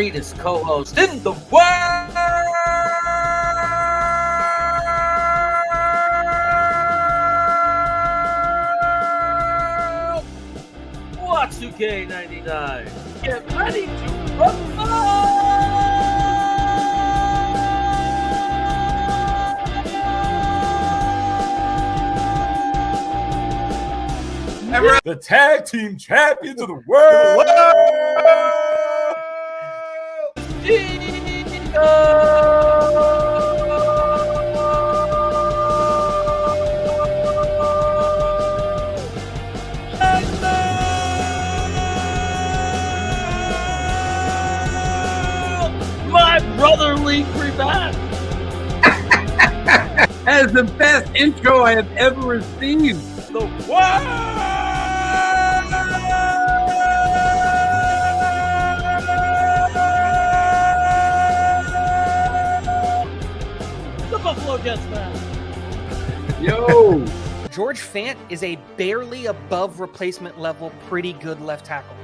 greatest co-host in the world, Y2K99. Get ready to rumble! The tag team champions of the world. My brotherly crevasse. That is the best intro I have ever received. The world. The Buffalo Jets man. Yo. George Fant is a barely above replacement level, pretty good left tackle.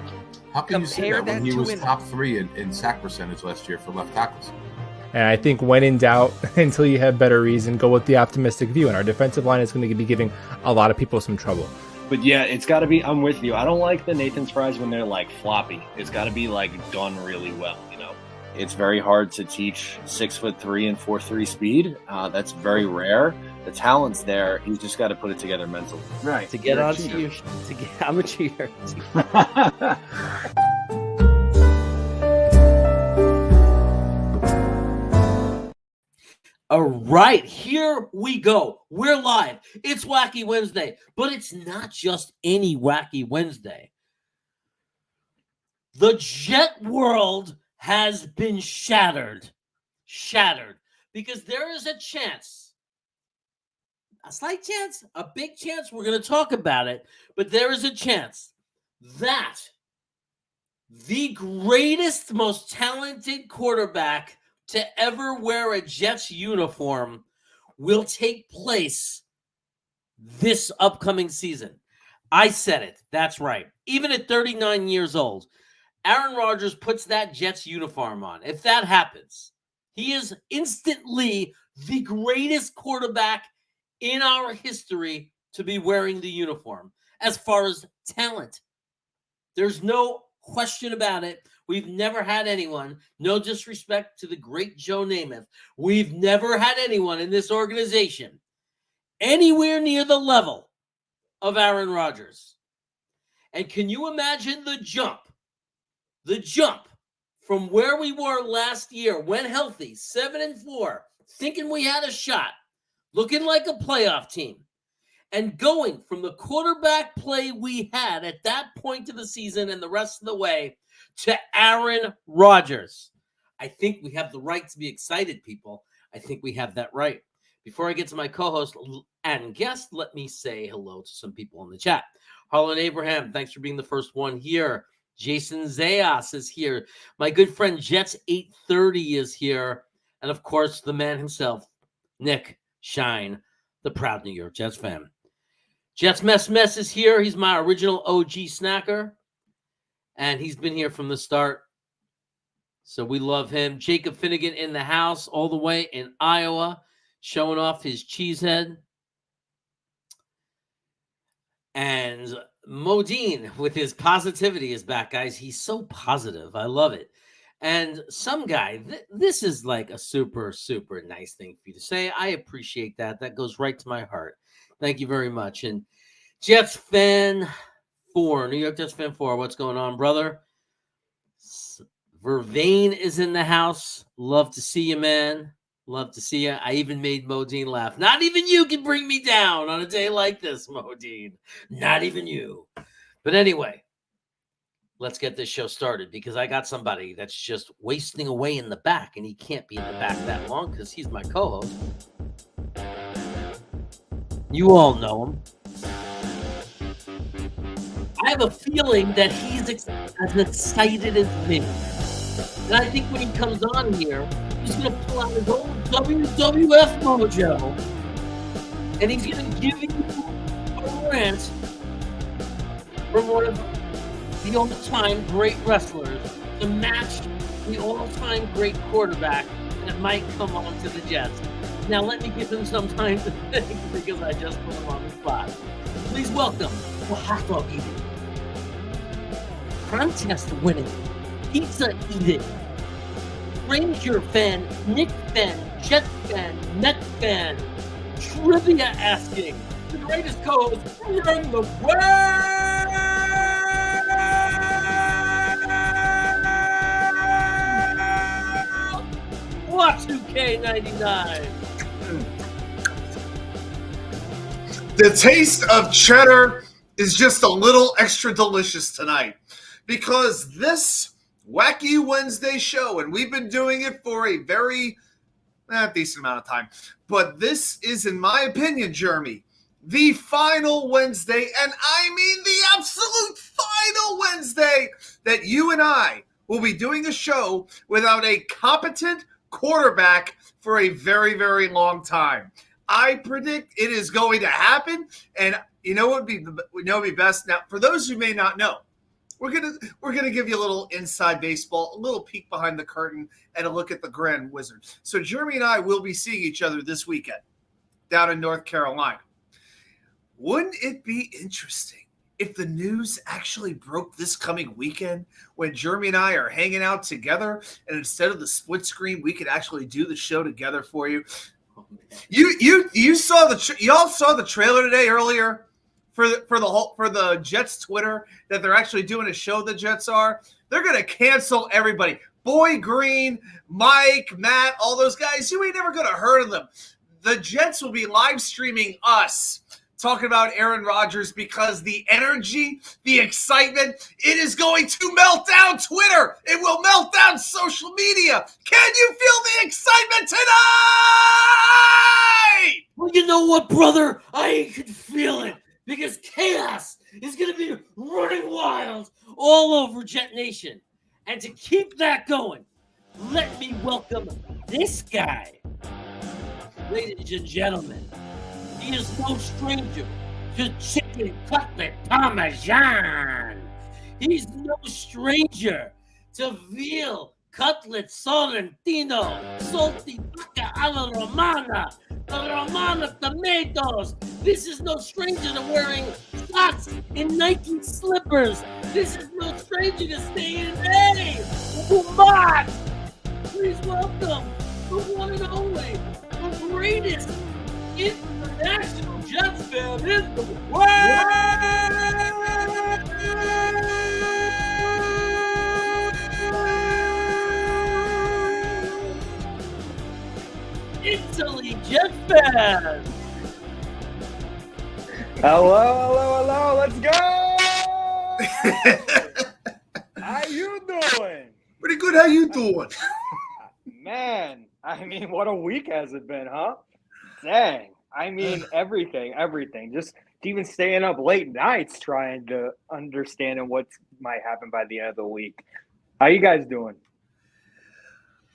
How can you say Compare that when that he to was an- top 3 in sack percentage last year for left tackles? And I think when in doubt, until you have better reason, go with the optimistic view. And our defensive line is going to be giving a lot of people some trouble. But yeah, it's got to be. I'm with you. I don't like the Nathan's fries when they're like floppy. It's got to be like done really well. You know, it's very hard to teach 6'3" and 4.3 speed. That's very rare. The talent's there. He's just got to put it together mentally. Right. To get You're a on cheater. to you, I'm a cheater. All right, here we go. We're live. It's Wacky Wednesday, but it's not just any Wacky Wednesday. The Jet world has been shattered. Because there is a chance, a slight chance, a big chance, we're going to talk about it, but there is a chance that the greatest, most talented quarterback to ever wear a Jets uniform will take place this upcoming season. I said it. That's right. Even at 39 years old, Aaron Rodgers puts that Jets uniform on. If that happens, he is instantly the greatest quarterback in our history to be wearing the uniform as far as talent. There's no question about it. We've never had anyone, no disrespect to the great Joe Namath, we've never had anyone in this organization anywhere near the level of Aaron Rodgers. And can you imagine the jump from where we were last year when healthy, 7-4, thinking we had a shot, looking like a playoff team, and going from the quarterback play we had at that point of the season and the rest of the way to Aaron Rodgers. I think we have the right to be excited, people. I think we have that right. Before I get to my co-host and guest, let me say hello to some people in the chat. Harlan Abraham, thanks for being the first one here. Jason Zayas is here. My good friend Jets 830 is here. And of course, the man himself, Nick Shine, the proud New York Jets fan. Jets Mess is here. He's my original OG snacker. And he's been here from the start. So we love him. Jacob Finnegan in the house all the way in Iowa, showing off his cheesehead. And Modine with his positivity is back, guys. He's so positive. I love it. And some guy, this is like a super, super nice thing for you to say. I appreciate that. That goes right to my heart. Thank you very much. And Jets fan 4, New York Jets fan 4. What's going on, brother? Vervain is in the house. Love to see you, man. Love to see you. I even made Modine laugh. Not even you can bring me down on a day like this, Modine. Not even you. But anyway, let's get this show started because I got somebody that's just wasting away in the back, and he can't be in the back that long because he's my co-host. You all know him. I have a feeling that he's as excited as me. And I think when he comes on here, he's going to pull out his old WWF mojo. And he's going to give you a rant from one of the all-time great wrestlers to match the all-time great quarterback that might come on to the Jets. Now let me give him some time to think because I just put him on the spot. Please welcome the hot dog eating, contest winning, pizza eating, Ranger fan, Knicks fan, Jets fan, Mets fan, trivia asking, the greatest co-host in the world, Y2K99. The taste of cheddar is just a little extra delicious tonight because this Wacky Wednesday show, and we've been doing it for a very decent amount of time, but this is, in my opinion, Jeremy, the final Wednesday, and I mean the absolute final Wednesday that you and I will be doing a show without a competent quarterback for a very, very long time. I predict it is going to happen, and you know what would be best. Now, for those who may not know, we're gonna give you a little inside baseball, a little peek behind the curtain, and a look at the Grand Wizard. So Jeremy and I will be seeing each other this weekend down in North Carolina. Wouldn't it be interesting if the news actually broke this coming weekend when Jeremy and I are hanging out together, and instead of the split screen, we could actually do the show together for you? You saw y'all saw the trailer today earlier for the Jets Twitter that they're actually doing a show. The Jets are. They're gonna cancel everybody. Boy Green, Mike, Matt, all those guys. You ain't never gonna heard of them. The Jets will be live streaming us talking about Aaron Rodgers because the energy, the excitement, it is going to melt down Twitter. It will melt down social media. Can you feel the excitement tonight? Well, you know what, brother? I can feel it because chaos is going to be running wild all over Jet Nation. And to keep that going, let me welcome this guy. Ladies and gentlemen, he is no stranger to chicken cutlet parmesan. He's no stranger to veal cutlet sorrentino, salty vacca alla romana, the romana tomatoes. This is no stranger to wearing socks in Nike slippers. This is no stranger to staying in A. Umat! Please welcome the one and only, the greatest international Jets fan in the world! Italy Jet fan! Hello, let's go! How you doing? Pretty good. How you doing? Man, I mean, what a week has it been, huh? Dang. I mean, everything. Just even staying up late nights trying to understand what might happen by the end of the week. How you guys doing?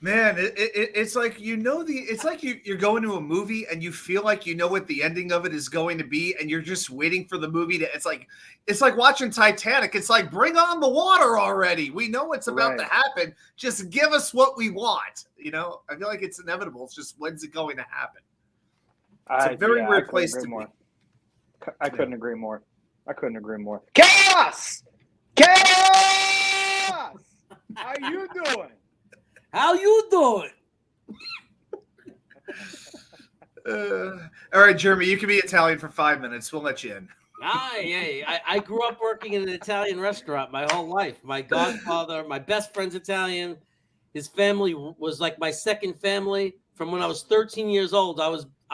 Man, it's like it's like you're going to a movie and you feel like you know what the ending of it is going to be, and you're just waiting for the movie to. It's like watching Titanic. It's like, bring on the water already. We know what's about to happen. Just give us what we want. You know, I feel like it's inevitable. It's just, when's it going to happen? It's a very weird place to be. I couldn't agree more. Chaos! How you doing? How you doing? All right, Jeremy, you can be Italian for 5 minutes. We'll let you in. I grew up working in an Italian restaurant my whole life. My godfather, my best friend's Italian. His family was like my second family. From when I was 13 years old, I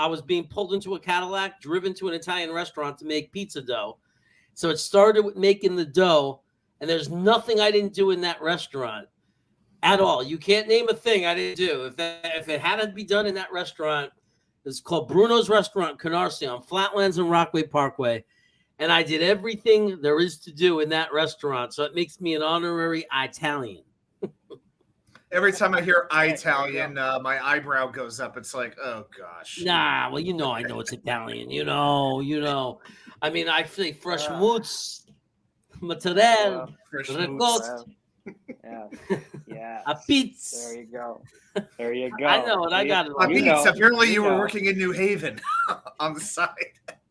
was being pulled into a Cadillac, driven to an Italian restaurant to make pizza dough. So it started with making the dough, and there's nothing I didn't do in that restaurant at all. You can't name a thing I didn't do. If it had to be done in that restaurant, it's called Bruno's Restaurant, Canarsie, on Flatlands and Rockaway Parkway. And I did everything there is to do in that restaurant. So it makes me an honorary Italian. Every time I hear Italian, my eyebrow goes up. It's like, oh gosh. Nah, well, I know it's Italian. You know. I mean, I say fresh mozz, mozzarella, ricotta. Yeah. Yeah. A pizza. There you go. There you go. I know it. I got it. My You beats. know, Apparently, you were know. working in New Haven on the side.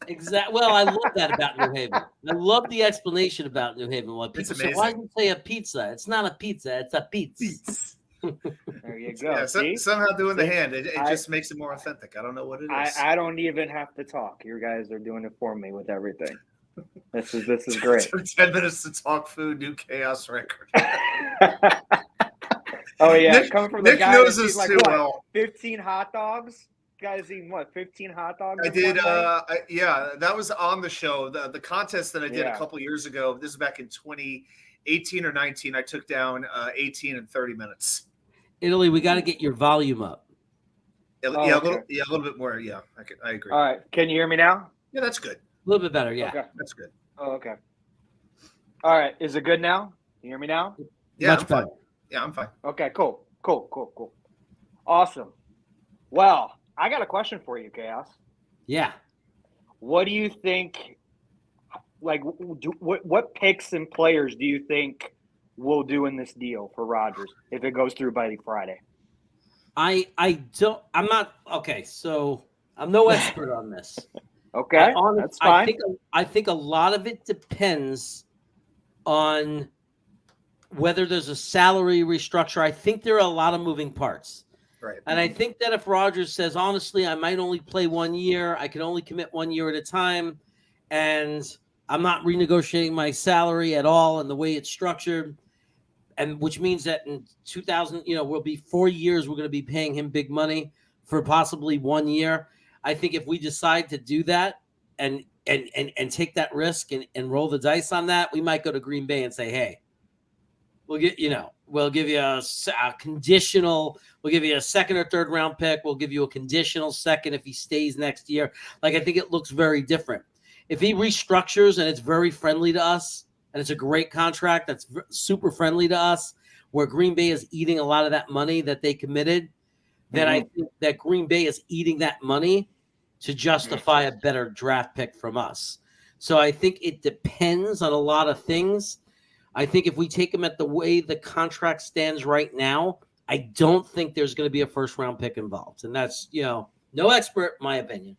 Exactly. Well, I love that about New Haven. I love the explanation about New Haven. When people say, "Why do you say a pizza?" It's not a pizza. It's a pizza. There you go. Yeah, See? somehow doing the See? hand, it just makes it more authentic. I don't know what it is. I don't even have to talk. You guys are doing it for me with everything. This is great. 10 minutes to talk food, new chaos record. Oh yeah, Nick, coming from the Nick guy knows that's us eating, like, too what, well. 15 hot dogs. Guys eating what? 15 hot dogs. I in did. one night? Yeah, that was on the show. The contest that I did a Yeah. couple years ago. This is back in 2018 or 19. I took down 18 in 30 minutes. Italy, we got to get your volume up. Yeah, Oh, yeah, okay. a little bit more. Yeah, I agree. All right. Can you hear me now? Yeah, that's good. A little bit better, yeah. Okay. That's good. Oh, okay. All right. Is it good now? Can you hear me now? Yeah, Much I'm fine. better. Yeah, I'm fine. Okay, cool. Awesome. Well, I got a question for you, Chaos. Yeah. What do you think? Like, what picks and players do you think will do in this deal for Rodgers if it goes through by Friday? I'm not okay, so I'm no expert on this. Okay, that's fine. I think a lot of it depends on whether there's a salary restructure. I think there are a lot of moving parts. Right. And I think that if Rodgers says, honestly, I might only play 1 year, I can only commit 1 year at a time, and I'm not renegotiating my salary at all and the way it's structured, and which means that in 2000, we'll be 4 years, we're going to be paying him big money for possibly 1 year. I think if we decide to do that and take that risk and roll the dice on that, we might go to Green Bay and say, hey, we'll give you a conditional, we'll give you a second or third round pick. We'll give you a conditional second if he stays next year. Like, I think it looks very different. If he restructures and it's very friendly to us and it's a great contract that's super friendly to us, where Green Bay is eating a lot of that money that they committed, then I think that Green Bay is eating that money to justify a better draft pick from us. So I think it depends on a lot of things. I think if we take him at the way the contract stands right now, I don't think there's going to be a first-round pick involved. And that's, no expert, my opinion.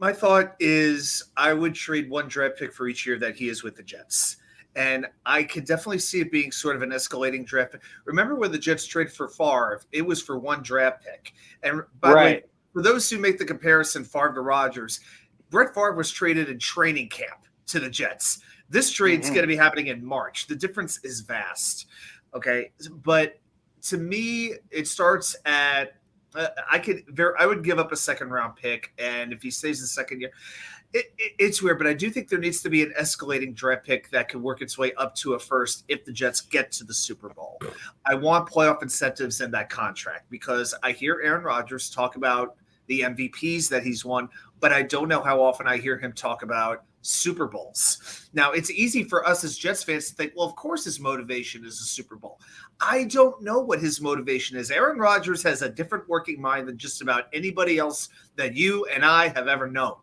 My thought is I would trade one draft pick for each year that he is with the Jets. And I could definitely see it being sort of an escalating draft pick. Remember when the Jets traded for Favre, it was for one draft pick. And by the way, for those who make the comparison Favre to Rodgers, Brett Favre was traded in training camp to the Jets. This trade's going to be happening in March. The difference is vast. Okay. But to me, it starts at I would give up a second round pick. And if he stays the second year, it's weird, but I do think there needs to be an escalating draft pick that can work its way up to a first if the Jets get to the Super Bowl. I want playoff incentives in that contract because I hear Aaron Rodgers talk about the MVPs that he's won, but I don't know how often I hear him talk about Super Bowls. Now, it's easy for us as Jets fans to think, well, of course his motivation is a Super Bowl. I don't know what his motivation is. Aaron Rodgers has a different working mind than just about anybody else that you and I have ever known.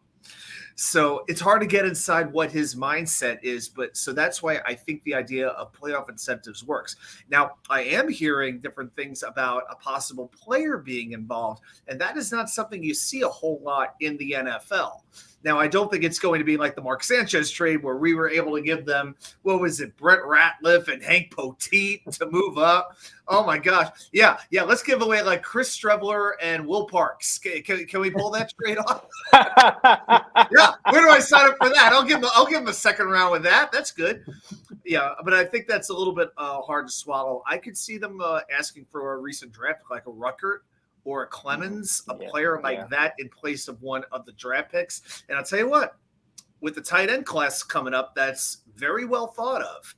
So it's hard to get inside what his mindset is, but so that's why I think the idea of playoff incentives works. Now, I am hearing different things about a possible player being involved, and that is not something you see a whole lot in the NFL. Now, I don't think it's going to be like the Mark Sanchez trade where we were able to give them, what was it, Brett Ratliff and Hank Poteet to move up. Oh, my gosh. Yeah, let's give away like Chris Strebler and Will Parks. Can we pull that trade off? Yeah, where do I sign up for that? I'll give him a second round with that. That's good. Yeah, but I think that's a little bit hard to swallow. I could see them asking for a recent draft like a Ruckert or a Clemens, a player like that in place of one of the draft picks. And I'll tell you what, with the tight end class coming up, that's very well thought of.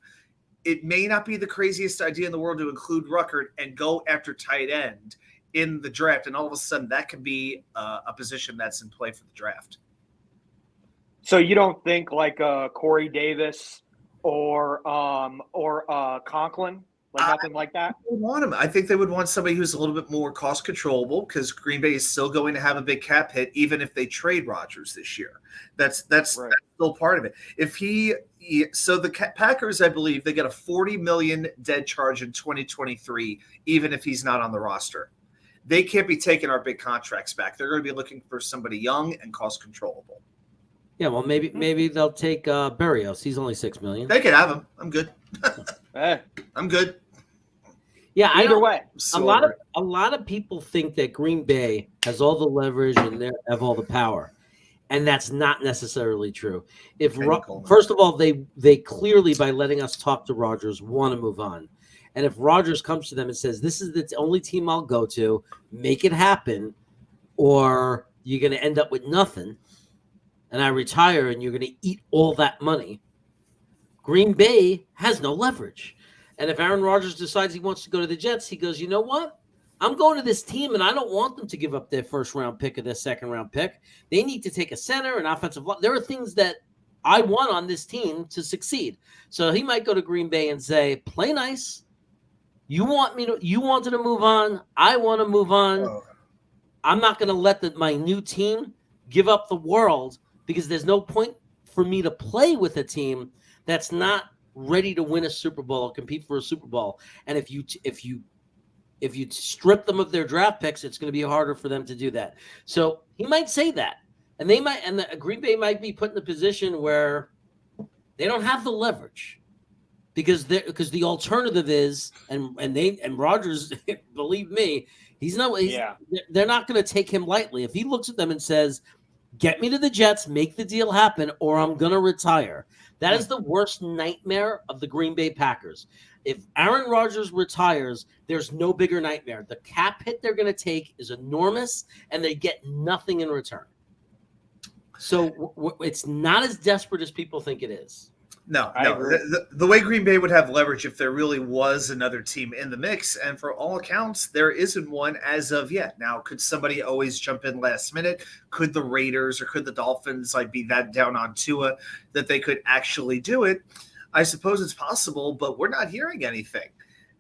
It may not be the craziest idea in the world to include Ruckert and go after tight end in the draft. And all of a sudden that could be a position that's in play for the draft. So you don't think like Corey Davis or Conklin, Like nothing like that. They want him. I think they would want somebody who's a little bit more cost controllable because Green Bay is still going to have a big cap hit, even if they trade Rodgers this year. That's still part of it. So the Packers, I believe, they get a $40 million dead charge in 2023, even if he's not on the roster. They can't be taking our big contracts back. They're going to be looking for somebody young and cost controllable. Yeah, well, maybe they'll take Berrios. He's only $6 million. They can have him. I'm good. Eh, I'm good. Yeah, either way. A lot of people think that Green Bay has all the leverage and they have all the power, and that's not necessarily true. First of all, they clearly, by letting us talk to Rodgers, want to move on. And if Rodgers comes to them and says, "This is the only team I'll go to, make it happen, or you're going to end up with nothing, and I retire, and you're going to eat all that money," Green Bay has no leverage. And if Aaron Rodgers decides he wants to go to the Jets, he goes, "You know what? I'm going to this team, and I don't want them to give up their first-round pick or their second-round pick. They need to take a center, an offensive line. There are things that I want on this team to succeed." So he might go to Green Bay and say, "Play nice. You wanted to move on. I want to move on. Oh. I'm not going to let my new team give up the world because there's no point for me to play with a team that's not ready to win a Super Bowl or compete for a Super Bowl. And if you strip them of their draft picks, it's going to be harder for them to do that." So he might say that, and the Green Bay might be put in a position where they don't have the leverage because the alternative is and Rodgers, believe me, they're not going to take him lightly. If he looks at them and says, "Get me to the Jets, make the deal happen, or I'm going to retire." That is the worst nightmare of the Green Bay Packers. If Aaron Rodgers retires, there's no bigger nightmare. The cap hit they're going to take is enormous, and they get nothing in return. So it's not as desperate as people think it is. No. The way Green Bay would have leverage if there really was another team in the mix, and for all accounts, there isn't one as of yet. Now, could somebody always jump in last minute? Could the Raiders or could the Dolphins be that down on Tua that they could actually do it? I suppose it's possible, but we're not hearing anything.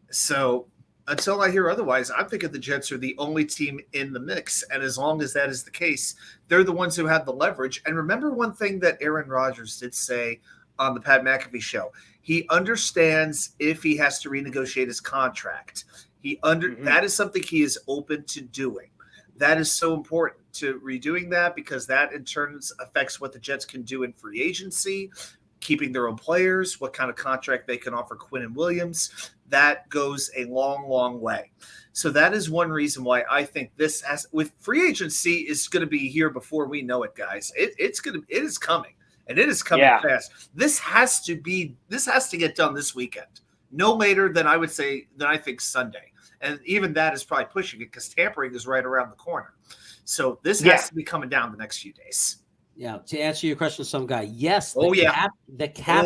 So until I hear otherwise, I'm thinking the Jets are the only team in the mix, and as long as that is the case, they're the ones who have the leverage. And remember one thing that Aaron Rodgers did say on the Pat McAfee show. He understands if he has to renegotiate his contract. That is something he is open to doing. That is so important to redoing that because that in turn affects what the Jets can do in free agency, keeping their own players, what kind of contract they can offer Quinn and Williams. That goes a long, long way. So that is one reason why I think with free agency is going to be here before we know it, guys. It is coming. And it is coming fast. This has to get done this weekend. No later than I think Sunday. And even that is probably pushing it because tampering is right around the corner. So this has to be coming down the next few days. Yeah. To answer your question, some guy, yes. The cap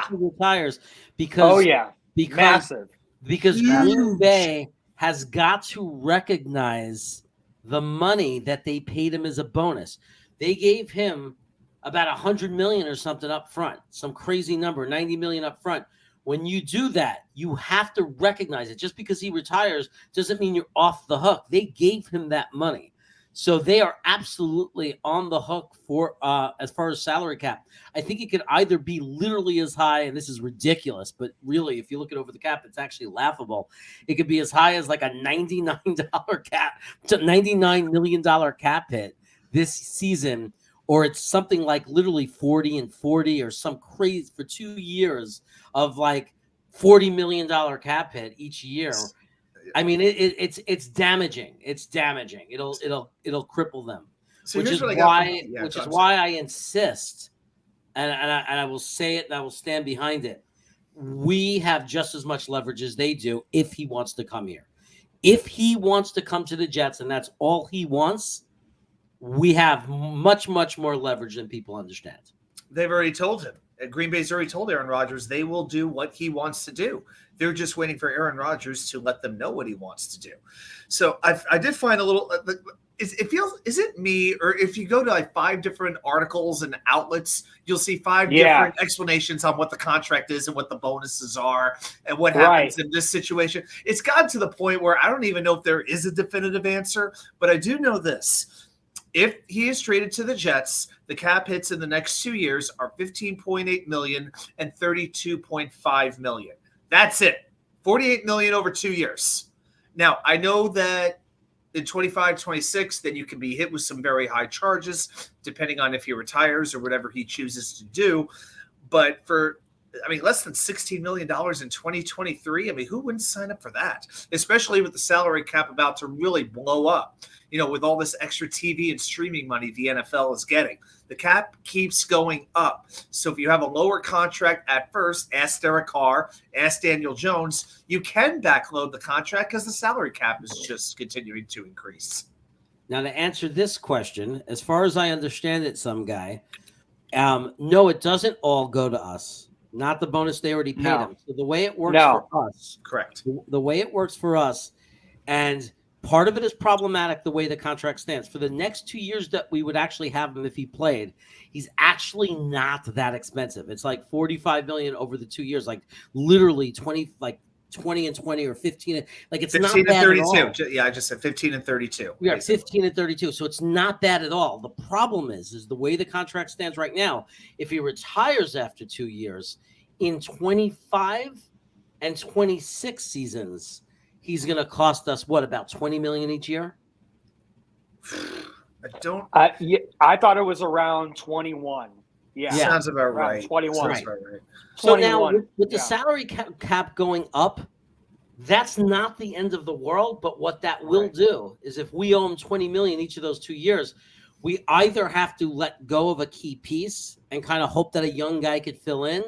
retires because massive. Because Green Bay has got to recognize the money that they paid him as a bonus. They gave him about $100 million or something up front, some crazy number, $90 million up front. When you do that, you have to recognize it. Just because he retires doesn't mean you're off the hook. They gave him that money. So they are absolutely on the hook for as far as salary cap. I think it could either be literally as high, and this is ridiculous, but really, if you look at over the cap, it's actually laughable. It could be as high as like a $99 million cap hit this season. Or it's something like literally 40 and 40 or some crazy for 2 years of like $40 million cap hit each year. I mean, it's damaging. It's damaging. It'll cripple them, which is why I insist, and I will say it and I will stand behind it. We have just as much leverage as they do if he wants to come here. If he wants to come to the Jets and that's all he wants, we have much, much more leverage than people understand. They've already told him. Green Bay's already told Aaron Rodgers they will do what he wants to do. They're just waiting for Aaron Rodgers to let them know what he wants to do. So I did find a little is it me, or if you go to like 5 different articles and outlets, you'll see 5 different explanations on what the contract is and what the bonuses are and what happens in this situation. It's gotten to the point where I don't even know if there is a definitive answer, but I do know this. If he is traded to the Jets, the cap hits in the next 2 years are $15.8 million and $32.5 million. That's it. $48 million over 2 years. Now, I know that in 25, 26, then you can be hit with some very high charges, depending on if he retires or whatever he chooses to do. But less than $16 million in 2023, who wouldn't sign up for that? Especially with the salary cap about to really blow up, with all this extra TV and streaming money the NFL is getting. The cap keeps going up. So if you have a lower contract at first, ask Derek Carr, ask Daniel Jones, you can backload the contract because the salary cap is just continuing to increase. Now, to answer this question, as far as I understand it, some guy, no, it doesn't all go to us. Not the bonus they already paid him. So the way it works for us, correct. The way it works for us, and part of it is problematic the way the contract stands. For the next 2 years that we would actually have him if he played, he's actually not that expensive. It's like $45 million over the 2 years, like literally 20 and 20 or 15. Like it's 15 not bad and 32. at all. Yeah, I just said 15 and 32. We are 15 and 32. So it's not bad at all. The problem is the way the contract stands right now, if he retires after 2 years, in 25 and 26 seasons, he's going to cost us about $20 million each year? I thought it was around 21. Yeah. Sounds about right. 21. Sounds about right. So now with the salary cap going up, that's not the end of the world. But what that will do is if we owe him $20 million each of those 2 years, we either have to let go of a key piece and kind of hope that a young guy could fill in,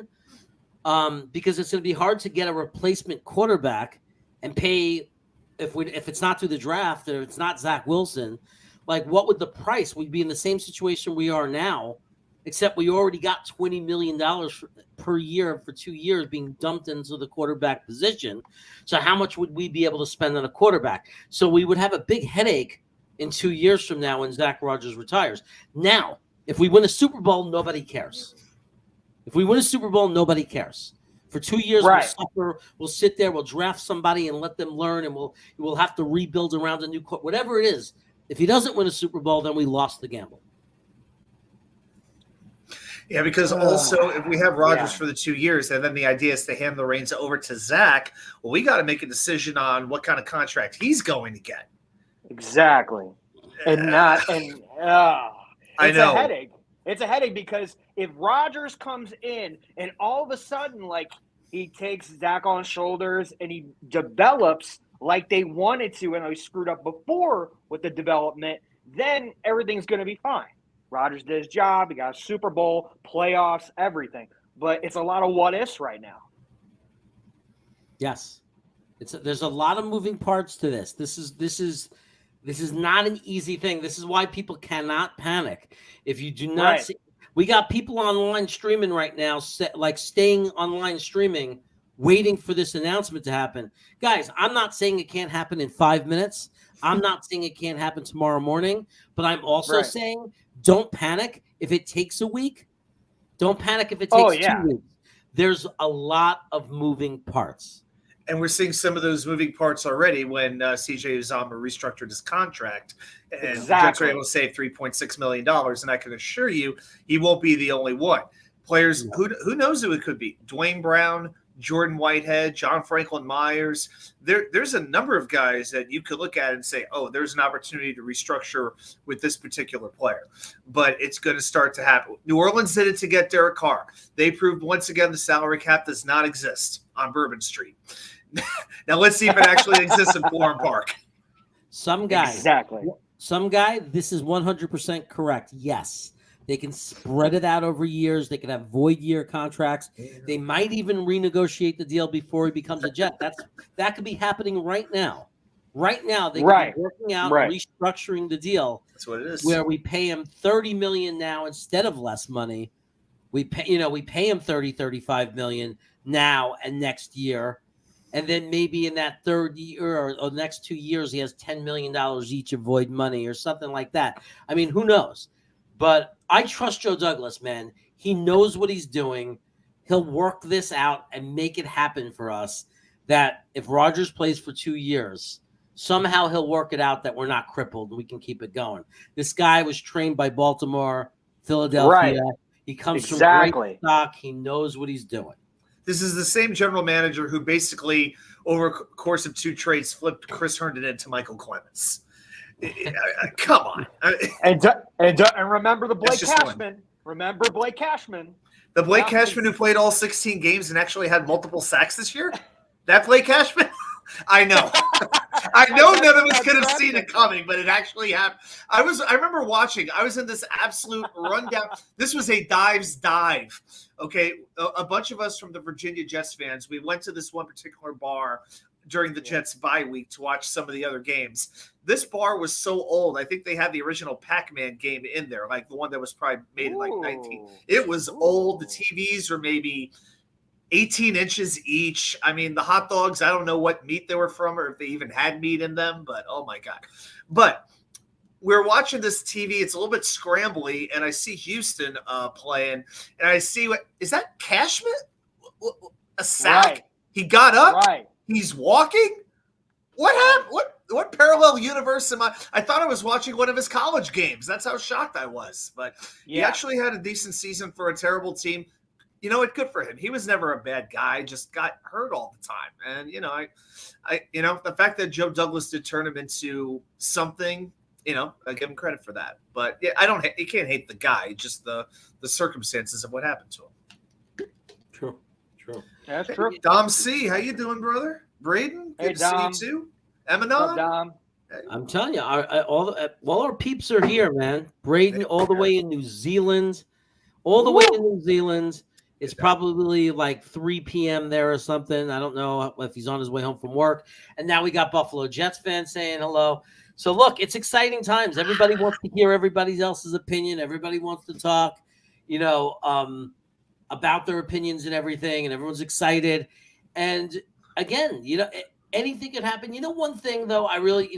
because it's going to be hard to get a replacement quarterback and pay if it's not through the draft or it's not Zach Wilson. Like, what would the price? We'd be in the same situation we are now, except we already got $20 million per year for 2 years being dumped into the quarterback position. So how much would we be able to spend on a quarterback? So we would have a big headache in 2 years from now when Zach Rodgers retires. Now, if we win a Super Bowl, nobody cares. If we win a Super Bowl, nobody cares. For 2 years, we'll suffer. We'll sit there. We'll draft somebody and let them learn, and we'll have to rebuild around a new court. Whatever it is, if he doesn't win a Super Bowl, then we lost the gamble. Yeah, because also if we have Rodgers for the 2 years, and then the idea is to hand the reins over to Zach, well, we got to make a decision on what kind of contract he's going to get. Exactly, I know a headache. It's a headache because if Rodgers comes in and all of a sudden, like, he takes Zach on shoulders and he develops like they wanted to, and he screwed up before with the development, then everything's going to be fine. Rodgers did his job. He got a Super Bowl, playoffs, everything. But it's a lot of what ifs right now. Yes, there's a lot of moving parts to this. This is not an easy thing. This is why people cannot panic. If you do not see, we got people online streaming right now, staying online streaming, waiting for this announcement to happen. Guys, I'm not saying it can't happen in 5 minutes. I'm not saying it can't happen tomorrow morning, but I'm also saying don't panic if it takes a week. Don't panic if it takes 2 weeks. There's a lot of moving parts. And we're seeing some of those moving parts already when CJ Uzomah restructured his contract. And the Jets were able to save $3.6 million. And I can assure you, he won't be the only one. Players, who knows who it could be? Dwayne Brown, Jordan Whitehead, John Franklin Myers. There's a number of guys that you could look at and say, oh, there's an opportunity to restructure with this particular player. But it's going to start to happen. New Orleans did it to get Derek Carr. They proved once again the salary cap does not exist on Bourbon Street. Now let's see if it actually exists in Florham Park. Some guy, this is 100% correct. Yes. They can spread it out over years. They can have void year contracts. They might even renegotiate the deal before he becomes a Jet. That could be happening right now. Right now, they could be working out and restructuring the deal. That's what it is. Where we pay him $30 million now instead of less money. We pay him $35 million now and next year. and then maybe in that third year or the next 2 years, he has $10 million each of void money or something like that. I mean, who knows? But I trust Joe Douglas, man. He knows what he's doing. He'll work this out and make it happen for us, that if Rodgers plays for 2 years, somehow he'll work it out that we're not crippled and we can keep it going. This guy was trained by Baltimore, Philadelphia. Right. He comes Exactly. from great stock. He knows what he's doing. This is the same general manager who basically, over a course of 2 trades, flipped Chris Herndon into Michael Clemens. Come on. And remember the Blake Cashman. Remember Blake Cashman. The Blake Cashman who played all 16 games and actually had multiple sacks this year? That Blake Cashman? I know. I know none of us could have seen it coming, but it actually happened. I remember watching. I was in this absolute rundown. This was a dive. Okay, a bunch of us from the Virginia Jets fans, we went to this one particular bar during the Jets bye week to watch some of the other games. This bar was so old. I think they had the original Pac-Man game in there, like the one that was probably made in like 19. It was old. The TVs were maybe 18 inches each. I mean, the hot dogs, I don't know what meat they were from or if they even had meat in them, but oh my God. But we're watching this TV. It's a little bit scrambly, and I see Houston playing, and I see what is that Cashman? A sack? Right. He got up. Right. He's walking. What happened? What parallel universe am I? I thought I was watching one of his college games. That's how shocked I was. But he actually had a decent season for a terrible team. You know what? Good for him. He was never a bad guy. Just got hurt all the time. And the fact that Joe Douglas did turn him into something, I give him credit for that. But yeah, you can't hate the guy. Just the circumstances of what happened to him. True. That's true. Dom C, how you doing, brother? Braden, good Hey, to Dom. see you too. What's up, Emanon, Dom? I'm telling you, all our peeps are here, man. Braden, all the way in New Zealand. It's probably like 3 p.m. there or something. I don't know if he's on his way home from work. And now we got Buffalo Jets fans saying hello. So look, it's exciting times. Everybody wants to hear everybody else's opinion. Everybody wants to talk, about their opinions and everything. And everyone's excited. And again, anything could happen. One thing though, I really,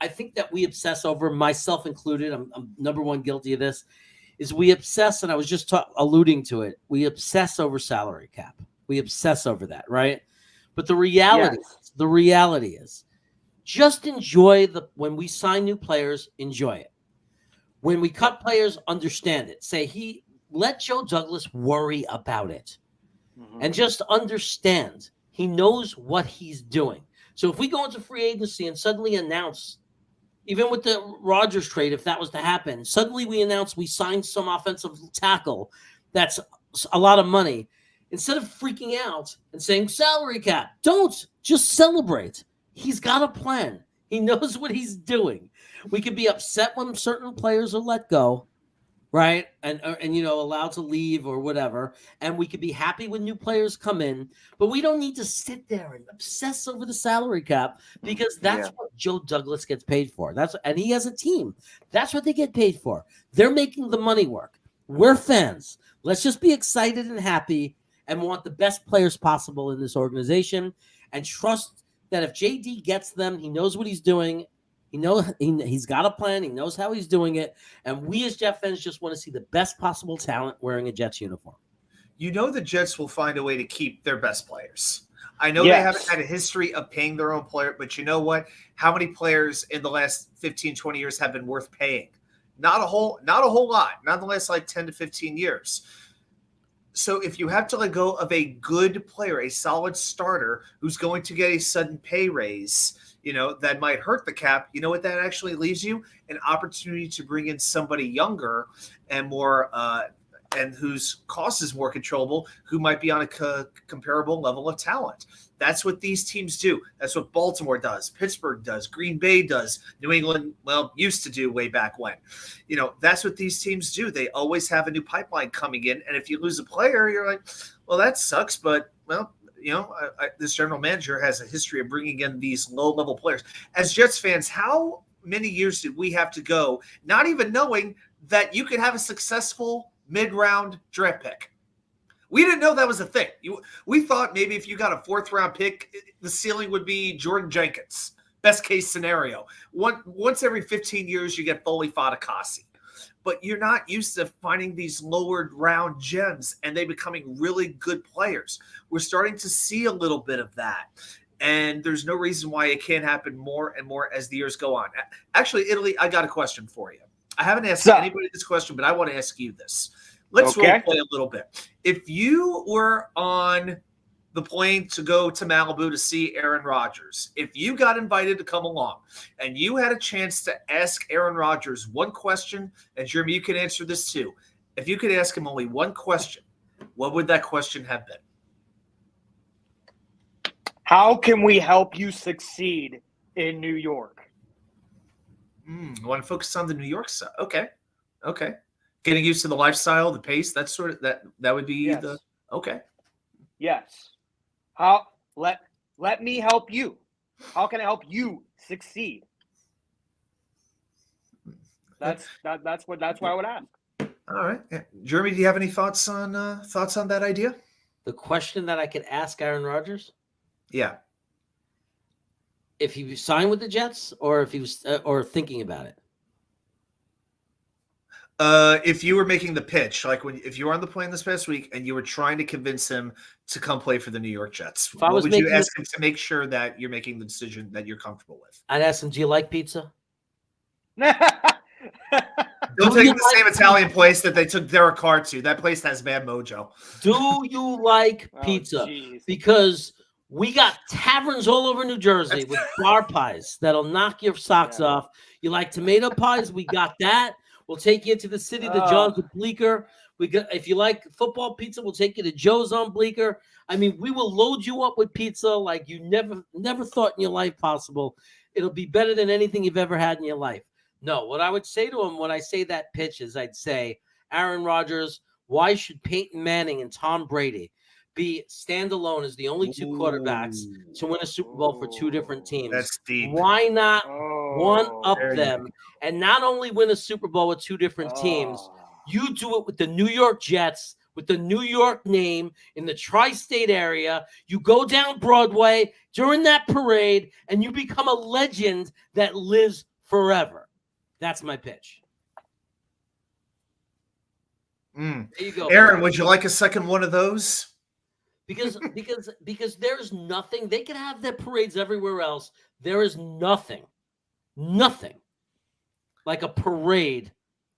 I think that we obsess over, myself included. I'm number one guilty of this. Is we obsess, and I was just alluding to it, we obsess over salary cap. We obsess over that, right? But the reality is just enjoy when we sign new players, enjoy it. When we cut players, understand it. Let Joe Douglas worry about it. And just understand he knows what he's doing. So if we go into free agency and suddenly announce, even with the Rodgers trade, if that was to happen, suddenly we announce we signed some offensive tackle that's a lot of money. Instead of freaking out and saying salary cap, don't. Just celebrate. He's got a plan. He knows what he's doing. We could be upset when certain players are let go, right? And allowed to leave or whatever. And we could be happy when new players come in. But we don't need to sit there and obsess over the salary cap, because that's what Joe Douglas gets paid for. And he has a team. That's what they get paid for. They're making the money work. We're fans. Let's just be excited and happy and want the best players possible in this organization, and trust that if JD gets them, he knows what he's doing. He's got a plan. He knows how he's doing it. And we as Jet fans just want to see the best possible talent wearing a Jets uniform. The Jets will find a way to keep their best players. I know they haven't had a history of paying their own player, but you know what? How many players in the last 15, 20 years have been worth paying? Not a whole lot. Not in the last 10 to 15 years. So if you have to let go of a good player, a solid starter who's going to get a sudden pay raise, that might hurt the cap. You know what that actually leaves you? An opportunity to bring in somebody younger and more, and whose cost is more controllable, who might be on a comparable level of talent. That's what these teams do. That's what Baltimore does. Pittsburgh does. Green Bay does. New England, used to do way back when. That's what these teams do. They always have a new pipeline coming in. And if you lose a player, you're like, well, that sucks. But, this general manager has a history of bringing in these low-level players. As Jets fans, how many years did we have to go not even knowing that you could have a successful mid-round draft pick? We didn't know that was a thing. We thought maybe if you got a 4th-round pick, the ceiling would be Jordan Jenkins. Best case scenario. Once every 15 years, you get Foley Fatukasi. But you're not used to finding these lower round gems and they becoming really good players. We're starting to see a little bit of that. And there's no reason why it can't happen more and more as the years go on. Actually, Italy, I got a question for you. I haven't asked anybody this question, but I want to ask you this. Let's role play a little bit. If you were on the plane to go to Malibu to see Aaron Rodgers, if you got invited to come along and you had a chance to ask Aaron Rodgers one question, and Jeremy, you can answer this too. If you could ask him only one question, what would that question have been? How can we help you succeed in New York? I want to focus on the New York side. Okay. Getting used to the lifestyle, the pace, that sort of that would be the okay. Yes. How let me help you. How can I help you succeed? That's what I would ask. All right. Yeah. Jeremy, do you have any thoughts on that idea? The question that I could ask Aaron Rodgers? Yeah. If he signed with the Jets or if he was or thinking about it. If you were making the pitch, like if you were on the plane this past week and you were trying to convince him to come play for the New York Jets, what would you ask him to make sure that you're making the decision that you're comfortable with? I'd ask him, do you like pizza? Don't take him to the same Italian place that they took Derek Carr to. That place has bad mojo. Do you like pizza? Because we got taverns all over New Jersey with bar pies that'll knock your socks off. You like tomato pies? We got that. We'll take you to the city, the John's with Bleecker. If you like football pizza, we'll take you to Joe's on Bleecker. I mean, we will load you up with pizza like you never thought in your life possible. It'll be better than anything you've ever had in your life. No, what I would say to him when I say that pitch is I'd say, Aaron Rodgers, why should Peyton Manning and Tom Brady be standalone as the only two quarterbacks to win a Super Bowl for two different teams? That's deep. Why not one up them and not only win a Super Bowl with two different teams, you do it with the New York Jets, with the New York name in the tri-state area. You go down Broadway during that parade and you become a legend that lives forever. That's my pitch. There you go, Aaron, would you like a second one of those? Because there's nothing. They can have their parades everywhere else. There is nothing like a parade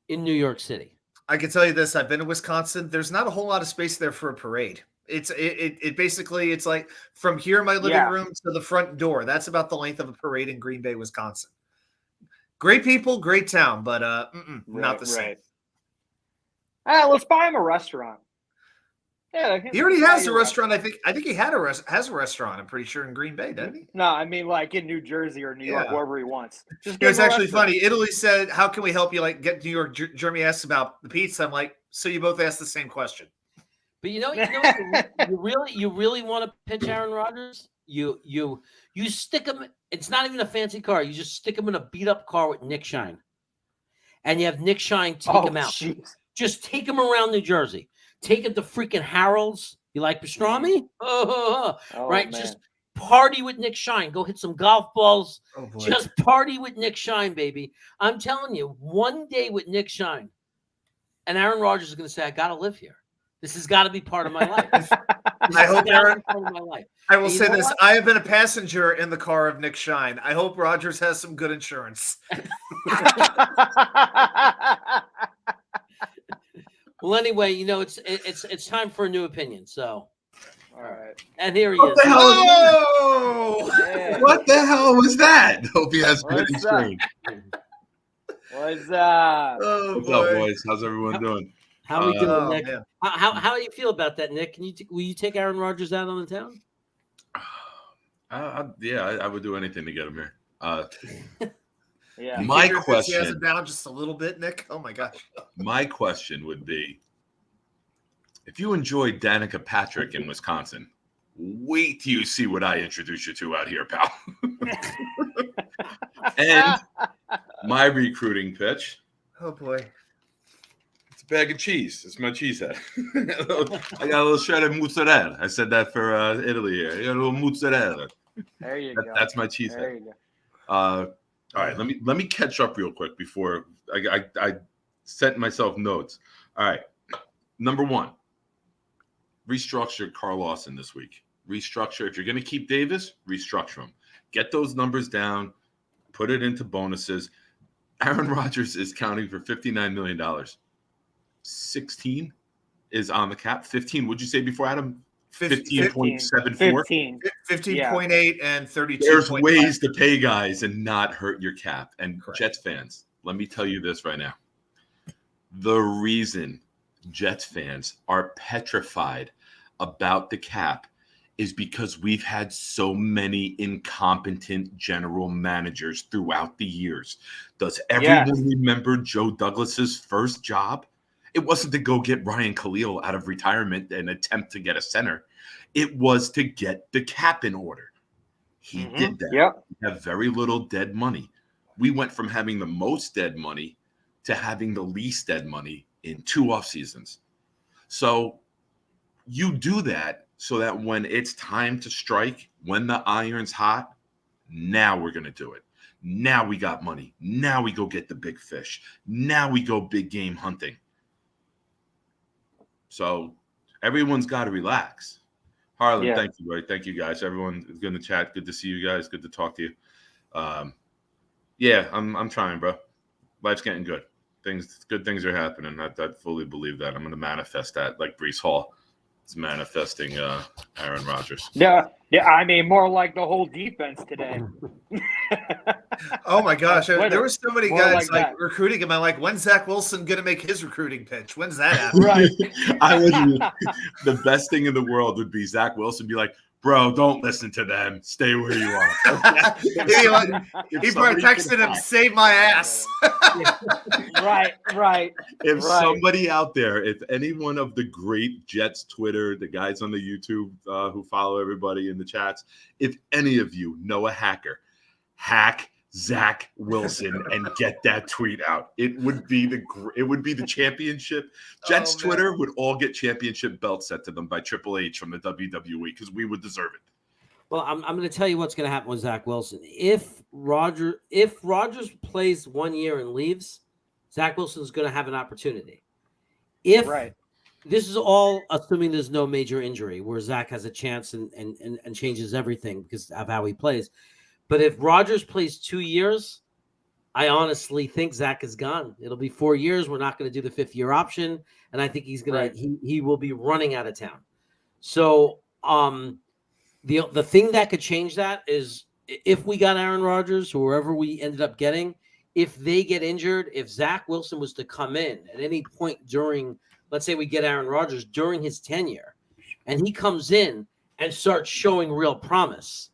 in New York City. I can tell you this. I've been to Wisconsin. There's not a whole lot of space there for a parade. It basically, it's like from here in my living room to the front door. That's about the length of a parade in Green Bay, Wisconsin. Great people, great town, but not the same. Let's buy him a restaurant. Yeah, he already has a restaurant. I think he has a restaurant. I'm pretty sure in Green Bay, doesn't he? No, I mean like in New Jersey or New York, wherever he wants. It's actually funny. Italy said, "How can we help you?" Like get New York. Jeremy asked about the pizza. I'm like, so you both asked the same question. But you really want to pitch Aaron Rodgers? You stick him. It's not even a fancy car. You just stick him in a beat up car with Nick Shine, and you have Nick Shine take him out. Geez. Just take him around New Jersey. Take him to freaking Harold's. You like pastrami? Right? Man. Just party with Nick Shine. Go hit some golf balls. Just party with Nick Shine, baby. I'm telling you, one day with Nick Shine, and Aaron Rodgers is going to say, I got to live here. This has got to be part of my life. I hope, Aaron, part of my life. I will say this. What? I have been a passenger in the car of Nick Shine. I hope Rodgers has some good insurance. Well, anyway, it's time for a new opinion. So, all right. And here he is. Yeah. What the hell was that? Hope he has good insurance. What's up? What's up, boys? How's everyone doing? How are we doing, Nick? How do you feel about that, Nick? Will you take Aaron Rodgers out on the town? I would do anything to get him here. Yeah. My question has it down just a little bit, Nick. Oh my gosh. My question would be: if you enjoyed Danica Patrick in Wisconsin, wait till you see what I introduce you to out here, pal. And my recruiting pitch. Oh boy. a bag of cheese. It's my cheese head. I got a little shredded mozzarella. I said that for Italy here. You got a little mozzarella. There you go. That's my cheese There head. you go. All right, let me catch up real quick before I sent myself notes. All right, number one, restructure Carl Lawson this week. Restructure. If you're going to keep Davis, restructure him. Get those numbers down. Put it into bonuses. Aaron Rodgers is counting for $59 million. 16 is on the cap. 15, would you say before, Adam? 15.74? 15. 15.8 and 32. There's ways to pay guys and not hurt your cap. And Correct. Jets fans, let me tell you this right now. The reason Jets fans are petrified about the cap is because we've had so many incompetent general managers throughout the years. Does everyone remember Joe Douglas's first job? It wasn't to go get Ryan Khalil out of retirement and attempt to get a center. It was to get the cap in order. He did that. Yep. We have very little dead money. We went from having the most dead money to having the least dead money in 2 off seasons. So you do that so that when it's time to strike, when the iron's hot, now we're going to do it. Now we got money. Now we go get the big fish. Now we go big game hunting. So everyone's got to relax. Harlan, thank you, buddy. Thank you, guys. Everyone is going to chat. Good to see you guys. Good to talk to you. I'm trying, bro. Life's getting good. Good things are happening. I fully believe that. I'm going to manifest that like Breece Hall. It's manifesting Aaron Rodgers. Yeah. I mean, more like the whole defense today. Oh my gosh, there were so many guys like that. recruiting him. I'm like, when's Zach Wilson gonna make his recruiting pitch? When's that happen? Right. The best thing in the world would be Zach Wilson be like, bro, don't listen to them. Stay where you are. He probably texted him, save my ass. Right. If somebody out there, if any one of the great Jets Twitter, the guys on the YouTube who follow everybody in the chats, if any of you know a hacker, hack Zach Wilson and get that tweet out. It would be the championship. Jets Twitter would all get championship belts set to them by Triple H from the WWE because we would deserve it. Well, I'm going to tell you what's going to happen with Zach Wilson. If Rodgers plays 1 year and leaves, Zach Wilson's going to have an opportunity. This is all assuming there's no major injury where Zach has a chance and changes everything because of how he plays. But if Rodgers plays 2 years, I honestly think Zach is gone. It'll be 4 years. We're not going to do the 5th year option, and I think he's gonna he will be running out of town. So the thing that could change that is if we got Aaron Rodgers or whoever we ended up getting, if they get injured, if Zach Wilson was to come in at any point during, let's say we get Aaron Rodgers during his tenure, and he comes in and starts showing real promise.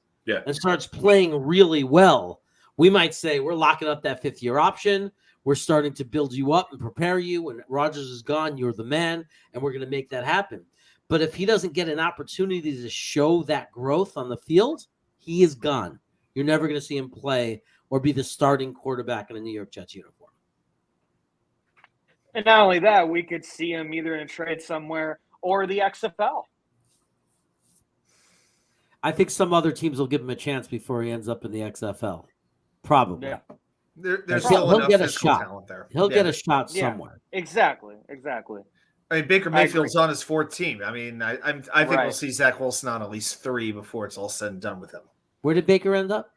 And starts playing really well, we might say we're locking up that 5th year option. We're starting to build you up and prepare you. When Rodgers is gone, you're the man, and we're going to make that happen. But if he doesn't get an opportunity to show that growth on the field, he is gone. You're never going to see him play or be the starting quarterback in a New York Jets uniform. And not only that, we could see him either in trade somewhere or the XFL. I think some other teams will give him a chance before he ends up in the XFL. Probably. Yeah. There's He'll still enough get a physical shot. talent there. He'll get a shot somewhere. Exactly. I mean, Baker Mayfield's on his 4th team. I mean, I think we'll see Zach Wilson on at least 3 before it's all said and done with him. Where did Baker end up?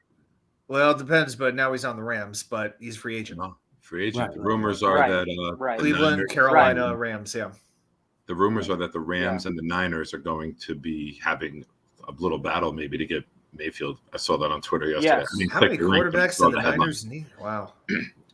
Well, it depends, but now he's on the Rams, but he's free agent. Free agent. Right. The rumors are that Cleveland, Carolina, Rams, The rumors are that the Rams and the Niners are going to be having a little battle maybe to get Mayfield. I saw that on Twitter yesterday. Yes. I mean, How click many the link and quarterbacks saw do the headline. Niners need? Wow.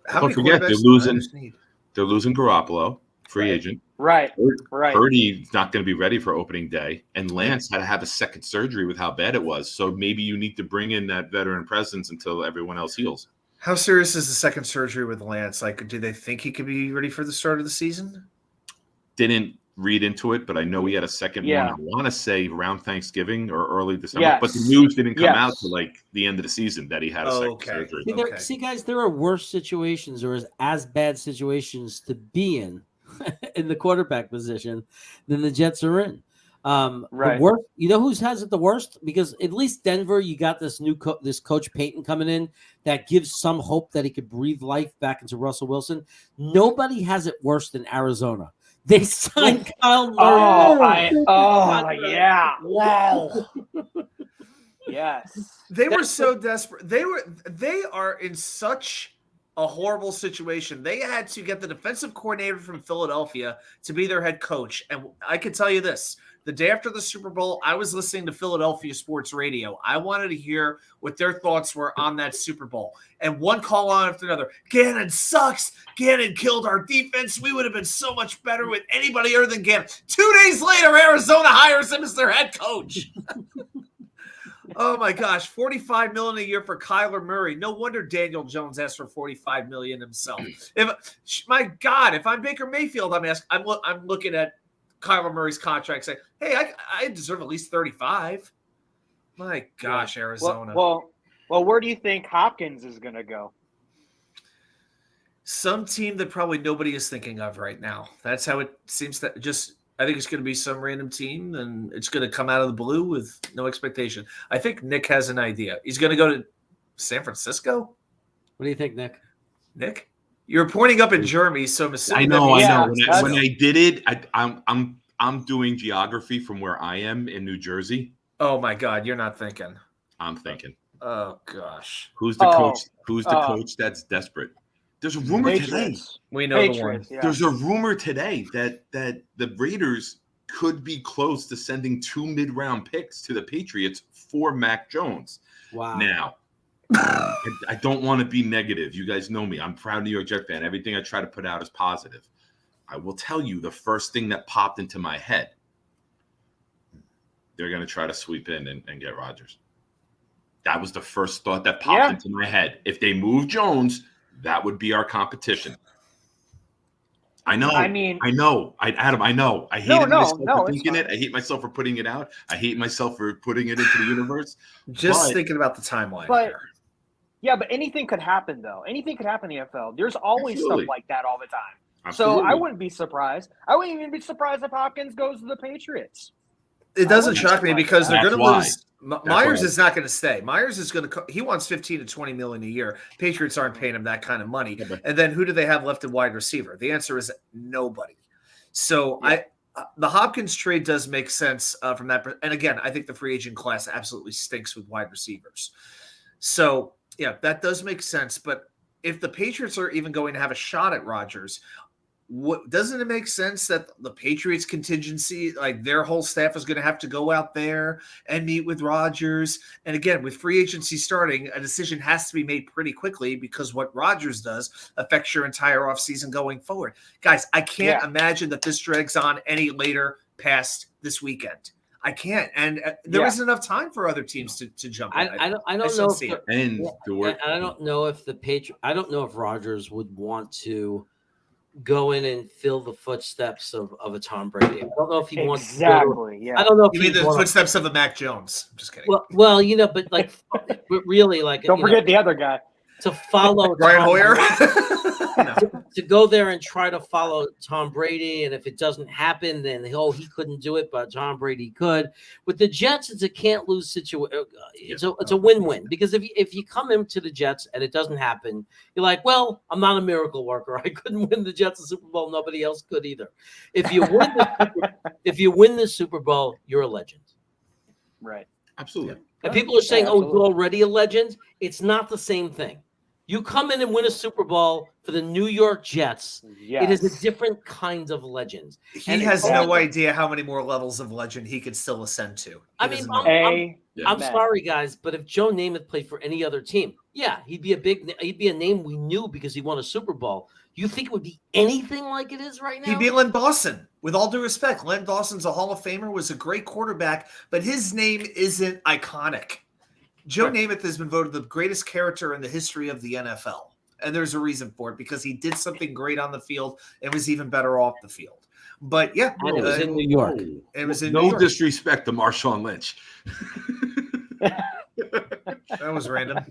How Don't many forget, quarterbacks they're do the losing. Niners need? They're losing Garoppolo, free agent. Right. Purdy's not going to be ready for opening day, and Lance had to have a second surgery with how bad it was. So maybe you need to bring in that veteran presence until everyone else heals. How serious is the second surgery with Lance? Like, do they think he could be ready for the start of the season? Didn't read into it, but I know he had a second one. I want to say around Thanksgiving or early December, but the news didn't come out till like the end of the season that he had a second surgery. See, guys, there are worse situations or as bad situations to be in in the quarterback position, then the Jets are in. Right. The worst, you know who has it the worst? Because at least Denver, you got this new this coach Payton coming in that gives some hope that he could breathe life back into Russell Wilson. Nobody has it worse than Arizona. They signed Kyle Murray. Yeah. Wow. Yes. They were so desperate. They are in such a horrible situation. They had to get the defensive coordinator from Philadelphia to be their head coach. And I can tell you this, the day after the Super Bowl, I was listening to Philadelphia sports radio. I wanted to hear what their thoughts were on that Super Bowl. And one call on after another. Gannon sucks. Gannon killed our defense. We would have been so much better with anybody other than Gannon. 2 days later, Arizona hires him as their head coach. Oh my gosh, $45 million a year for Kyler Murray. No wonder Daniel Jones asked for $45 million himself. My God, if I'm Baker Mayfield, I'm looking at Kyler Murray's contract, saying, "Hey, I deserve at least 35." My gosh, Arizona. Well, where do you think Hopkins is going to go? Some team that probably nobody is thinking of right now. That's how it seems to just. I think it's going to be some random team, and it's going to come out of the blue with no expectation. I think Nick has an idea. He's going to go to San Francisco. What do you think, Nick? Nick, you're pointing up at Jeremy, so I'm assuming. I know. Yeah, When I did it, I'm doing geography from where I am in New Jersey. Oh my God, you're not thinking. I'm thinking. Oh gosh, Who's the coach? Who's the coach that's desperate? There's a rumor today. Patriots. we know the one. Yeah. There's a rumor today that the Raiders could be close to sending 2 mid-round picks to the Patriots for Mac Jones. Wow. Now, I don't want to be negative. You guys know me. I'm a proud New York Jet fan. Everything I try to put out is positive. I will tell you the first thing that popped into my head. They're going to try to sweep in and get Rodgers. That was the first thought that popped into my head. If they move Jones, that would be our competition. I know. Adam, I know. I hate myself for thinking it. I hate myself for putting it out. I hate myself for putting it into the universe. Just thinking about the timeline. But anything could happen, though. Anything could happen in the NFL. There's always stuff like that all the time. Absolutely. So I wouldn't be surprised. I wouldn't even be surprised if Hopkins goes to the Patriots. It doesn't shock me because they're going to lose. Myers why. is not going to stay. Myers is going to. He wants $15 to $20 million a year. Patriots aren't paying him that kind of money. And then who do they have left at wide receiver? The answer is nobody. So the Hopkins trade does make sense from that. And again, I think the free agent class absolutely stinks with wide receivers. So that does make sense. But if the Patriots are even going to have a shot at Rodgers, doesn't it make sense that the Patriots contingency, like their whole staff, is going to have to go out there and meet with Rodgers? And again, with free agency starting, a decision has to be made pretty quickly because what Rodgers does affects your entire offseason going forward. Guys, I can't imagine that this drags on any later past this weekend. I can't, and there isn't enough time for other teams to jump in. I don't know. I don't know if I don't know if Rodgers would want to go in and fill the footsteps of a Tom Brady. I don't know if he wants exactly. I don't know if you mean the footsteps of a Mac Jones. I'm just kidding. Well, but like, really, like, don't forget the other guy to follow Brian Hoyer. to go there and try to follow Tom Brady, and if it doesn't happen, then he couldn't do it, but Tom Brady could. With the Jets, it's a can't lose situation. It's a win-win, because if you come into the Jets and it doesn't happen, you're like, well, I'm not a miracle worker. I couldn't win the Jets a Super Bowl. Nobody else could either. If you win the Super Bowl, you're a legend. Right. Absolutely. And people are saying, "Oh, you're already a legend." It's not the same thing. You come in and win a Super Bowl for the New York Jets. Yes. It is a different kind of legend. He has no idea how many more levels of legend he could still ascend to. I'm sorry, guys, but if Joe Namath played for any other team, he'd be a name we knew because he won a Super Bowl. You think it would be anything like it is right now? He'd be Len Dawson. With all due respect, Len Dawson's a Hall of Famer, was a great quarterback, but his name isn't iconic. Joe Namath has been voted the greatest character in the history of the NFL. And there's a reason for it, because he did something great on the field and was even better off the field. But and it was in New York. It was in New York. No disrespect to Marshawn Lynch. That was random.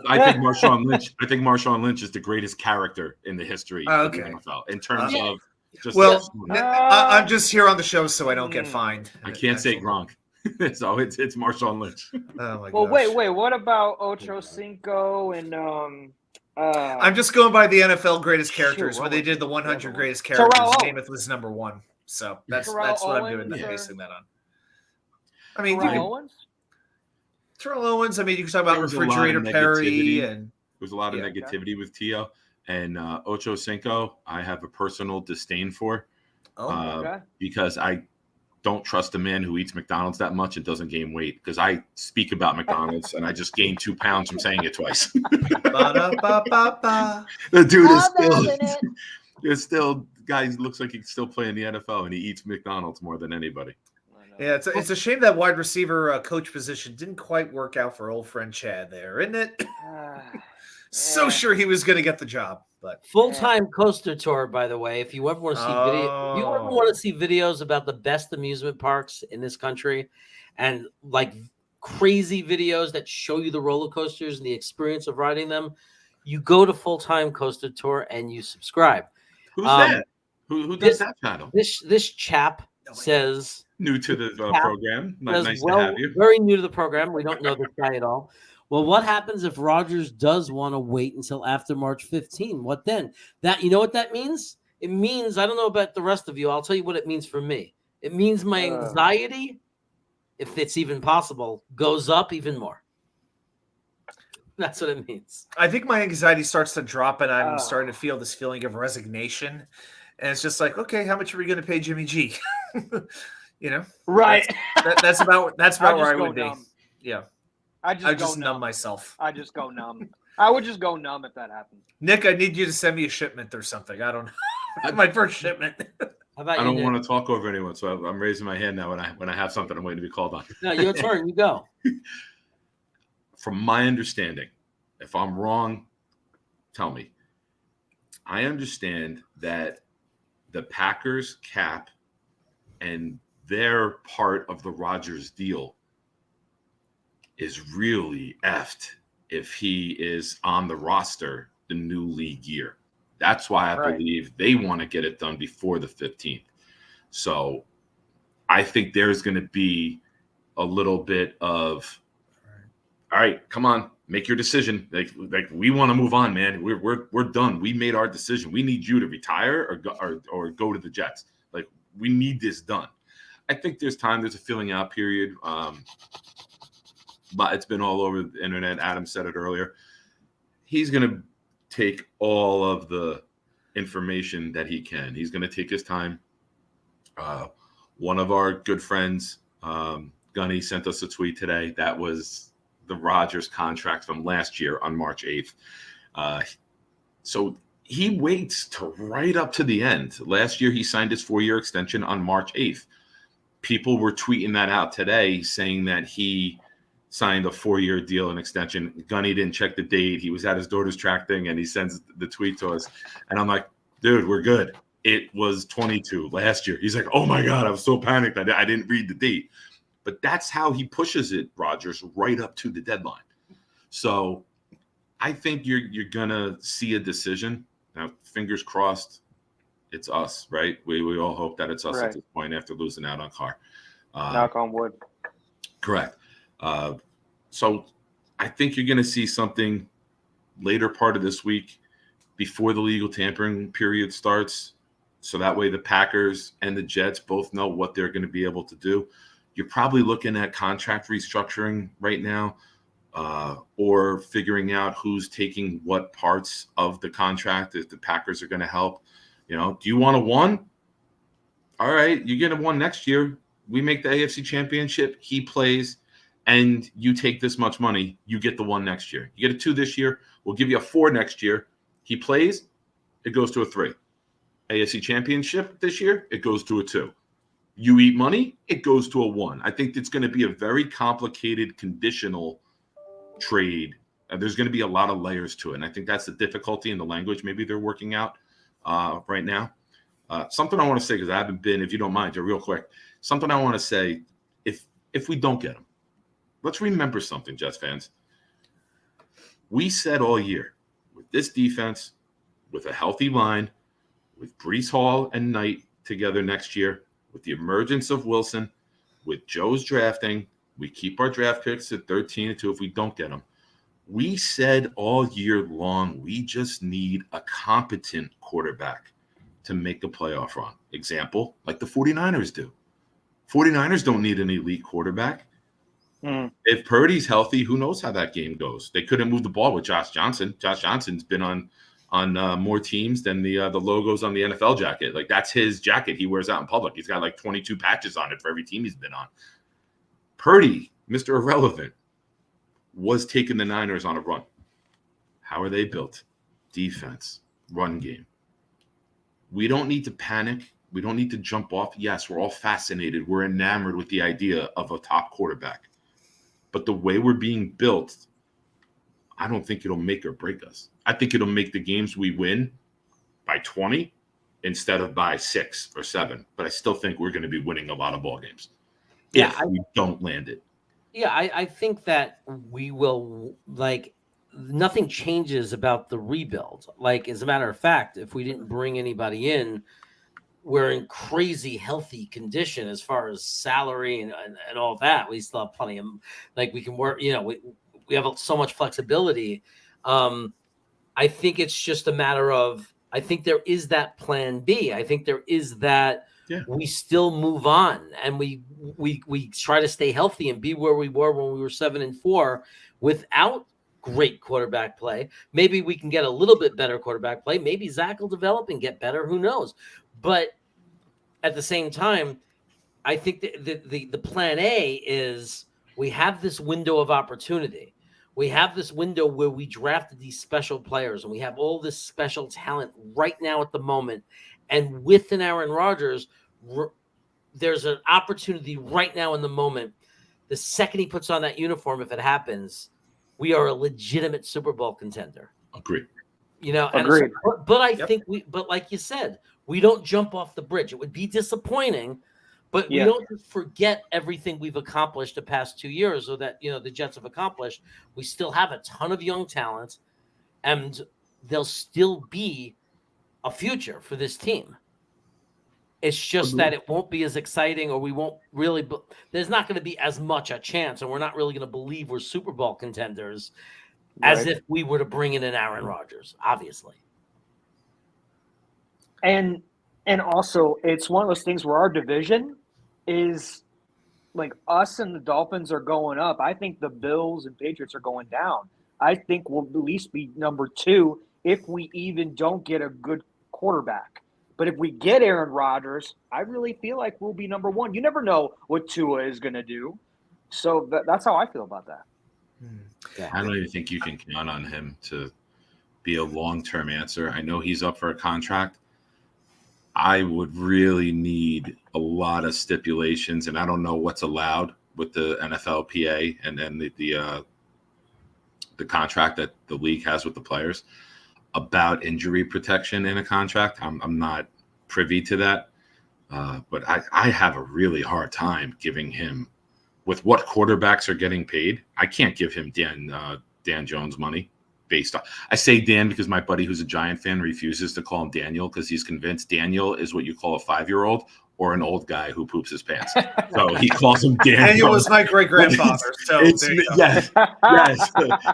I think Marshawn Lynch is the greatest character in the history of the NFL in terms of Just Well, let- I'm just here on the show so I don't get fined. I can't say Gronk. So it's Marshawn Lynch. Oh my Well, gosh. wait. What about Ocho Cinco and I'm just going by the NFL greatest characters. Shoot, When what they was did the the 100 other greatest one? Terrell characters, Owens. Namath was number 1. So that's Terrell what I'm doing, Owens, basing that on. I mean, Terrell Owens? Terrell Owens. I mean, you can talk about There was a lot of Refrigerator Perry negativity. and There's a lot of Yeah, okay. negativity with Tio and Ocho Cinco. I have a personal disdain for Okay. because I don't trust a man who eats McDonald's that much and doesn't gain weight. Because I speak about McDonald's and I just gained 2 pounds from saying it twice. Ba-da-ba-ba-ba. The dude is still guy looks like he's still playing the NFL and he eats McDonald's more than anybody. Yeah, it's a shame that wide receiver coach position didn't quite work out for old friend Chad there, isn't it? So sure he was going to get the job, but Full-time coaster tour, by the way. If you ever want to see if you ever want to see videos about the best amusement parks in this country, and like crazy videos that show you the roller coasters and the experience of riding them, you go to Full-Time Coaster Tour and you subscribe. Who's that? Who does that channel? This chap says New to the program. Nice to have you. very new to the program. We don't know this guy at all. Well, what happens if Rodgers does want to wait until after March 15? What then? That, you know what that means? It means, I don't know about the rest of you. I'll tell you what it means for me. It means my anxiety, if it's even possible, goes up even more. That's what it means. I think my anxiety starts to drop and I'm starting to feel this feeling of resignation. And it's just like, okay, how much are we going to pay Jimmy G? You know? Right. That's about where I would be. Numb. Yeah. I I just just go numb numb. myself. I just go numb. I would just go numb if that happened. Nick, I need you to send me a shipment or something. I don't know. My first shipment. How about I you, don't Nick? want to talk over anyone, so I'm raising my hand now when I have something I'm waiting to be called on. No, your turn. You go. From my understanding, if I'm wrong, tell me. I understand that the Packers cap and their part of the Rodgers deal is really effed if he is on the roster the new league year. That's why I believe they want to get it done before the 15th. So I think there's going to be a little bit of, all right, come on, make your decision. Like we want to move on, man. We're done. We made our decision. We need you to retire or go to the Jets. Like we need this done. I think there's time. There's a filling out period. But it's been all over the internet. Adam said it earlier. He's going to take all of the information that he can. He's going to take his time. One of our good friends, Gunny, sent us a tweet today. That was the Rodgers contract from last year on March 8th. So he waits to right up to the end. Last year, he signed his 4-year extension on March 8th. People were tweeting that out today, saying that he signed a 4-year deal and extension. Gunny didn't check the date. He was at his daughter's track thing, and he sends the tweet to us. And I'm like, dude, we're good. It was 22 last year. He's like, oh, my God, I was so panicked. I didn't read the date. But that's how he pushes it, Rodgers, right up to the deadline. So I think you're going to see a decision. Now, fingers crossed, it's us, right? We all hope that it's us at this point after losing out on Carr. Knock on wood. Correct. So I think you're going to see something later part of this week before the legal tampering period starts. So that way the Packers and the Jets both know what they're going to be able to do. You're probably looking at contract restructuring right now, or figuring out who's taking what parts of the contract if the Packers are going to help. You know, do you want a 1? All right, you get a 1 next year. We make the AFC Championship. He plays. And you take this much money, you get the 1 next year. You get a 2 this year. We'll give you a 4 next year. He plays, it goes to a 3. AFC Championship this year, it goes to a 2. You eat money, it goes to a 1. I think it's going to be a very complicated conditional trade. There's going to be a lot of layers to it. And I think that's the difficulty in the language maybe they're working out right now. Something I want to say, because I haven't been, if you don't mind, real quick, something I want to say, if we don't get him, let's remember something, Jets fans. We said all year, with this defense, with a healthy line, with Brees Hall and Knight together next year, with the emergence of Wilson, with Joe's drafting, we keep our draft picks at 13 and 2 if we don't get them. We said all year long, we just need a competent quarterback to make a playoff run. Example, like the 49ers do. 49ers don't need an elite quarterback. If Purdy's healthy, who knows how that game goes? They couldn't move the ball with Josh Johnson. Josh Johnson's been on more teams than the logos on the NFL jacket. Like, that's his jacket he wears out in public. He's got like 22 patches on it for every team he's been on. Purdy, Mr. Irrelevant, was taking the Niners on a run. How are they built? Defense, run game. We don't need to panic. We don't need to jump off. Yes, we're all fascinated. We're enamored with the idea of a top quarterback. But the way we're being built, I don't think it'll make or break us. I think it'll make the games we win by 20 instead of by 6 or 7. But I still think we're going to be winning a lot of ball games if we don't land it. Yeah, I think that we will, like, nothing changes about the rebuild. Like, as a matter of fact, if we didn't bring anybody in, we're in crazy healthy condition as far as salary and all that. We still have plenty of, like, we can work, we have so much flexibility. I think it's just a matter of, I think there is that plan B. I think there is that we still move on and we try to stay healthy and be where we were when we were 7-4 without great quarterback play. Maybe we can get a little bit better quarterback play. Maybe Zach will develop and get better. Who knows? But at the same time, I think the plan A is we have this window of opportunity. We have this window where we drafted these special players and we have all this special talent right now at the moment. And with an Aaron Rodgers, there's an opportunity right now in the moment. The second he puts on that uniform, if it happens, we are a legitimate Super Bowl contender. Agreed. Agreed. But I think but like you said, we don't jump off the bridge. It would be disappointing, but we don't forget everything we've accomplished the past 2 years, or that, the Jets have accomplished. We still have a ton of young talent, and there'll still be a future for this team. It's just that it won't be as exciting, or we won't really, there's not going to be as much a chance, and we're not really going to believe we're Super Bowl contenders as if we were to bring in an Aaron Rodgers, obviously. And also, it's one of those things where our division is, like, us and the Dolphins are going up. I think the Bills and Patriots are going down. I think we'll at least be number 2 if we even don't get a good quarterback. But if we get Aaron Rodgers, I really feel like we'll be number 1. You never know what Tua is going to do. So that's how I feel about that. I don't even think you can count on him to be a long-term answer. I know he's up for a contract. I would really need a lot of stipulations, and I don't know what's allowed with the NFLPA and then the contract that the league has with the players about injury protection in a contract. I'm not privy to that, but I have a really hard time giving him, with what quarterbacks are getting paid. I can't give him Dan Jones money. Based on, I say Dan because my buddy who's a Giant fan refuses to call him Daniel because he's convinced Daniel is what you call a 5-year-old or an old guy who poops his pants. So he calls him Daniel. Daniel was my great grandfather. So yes.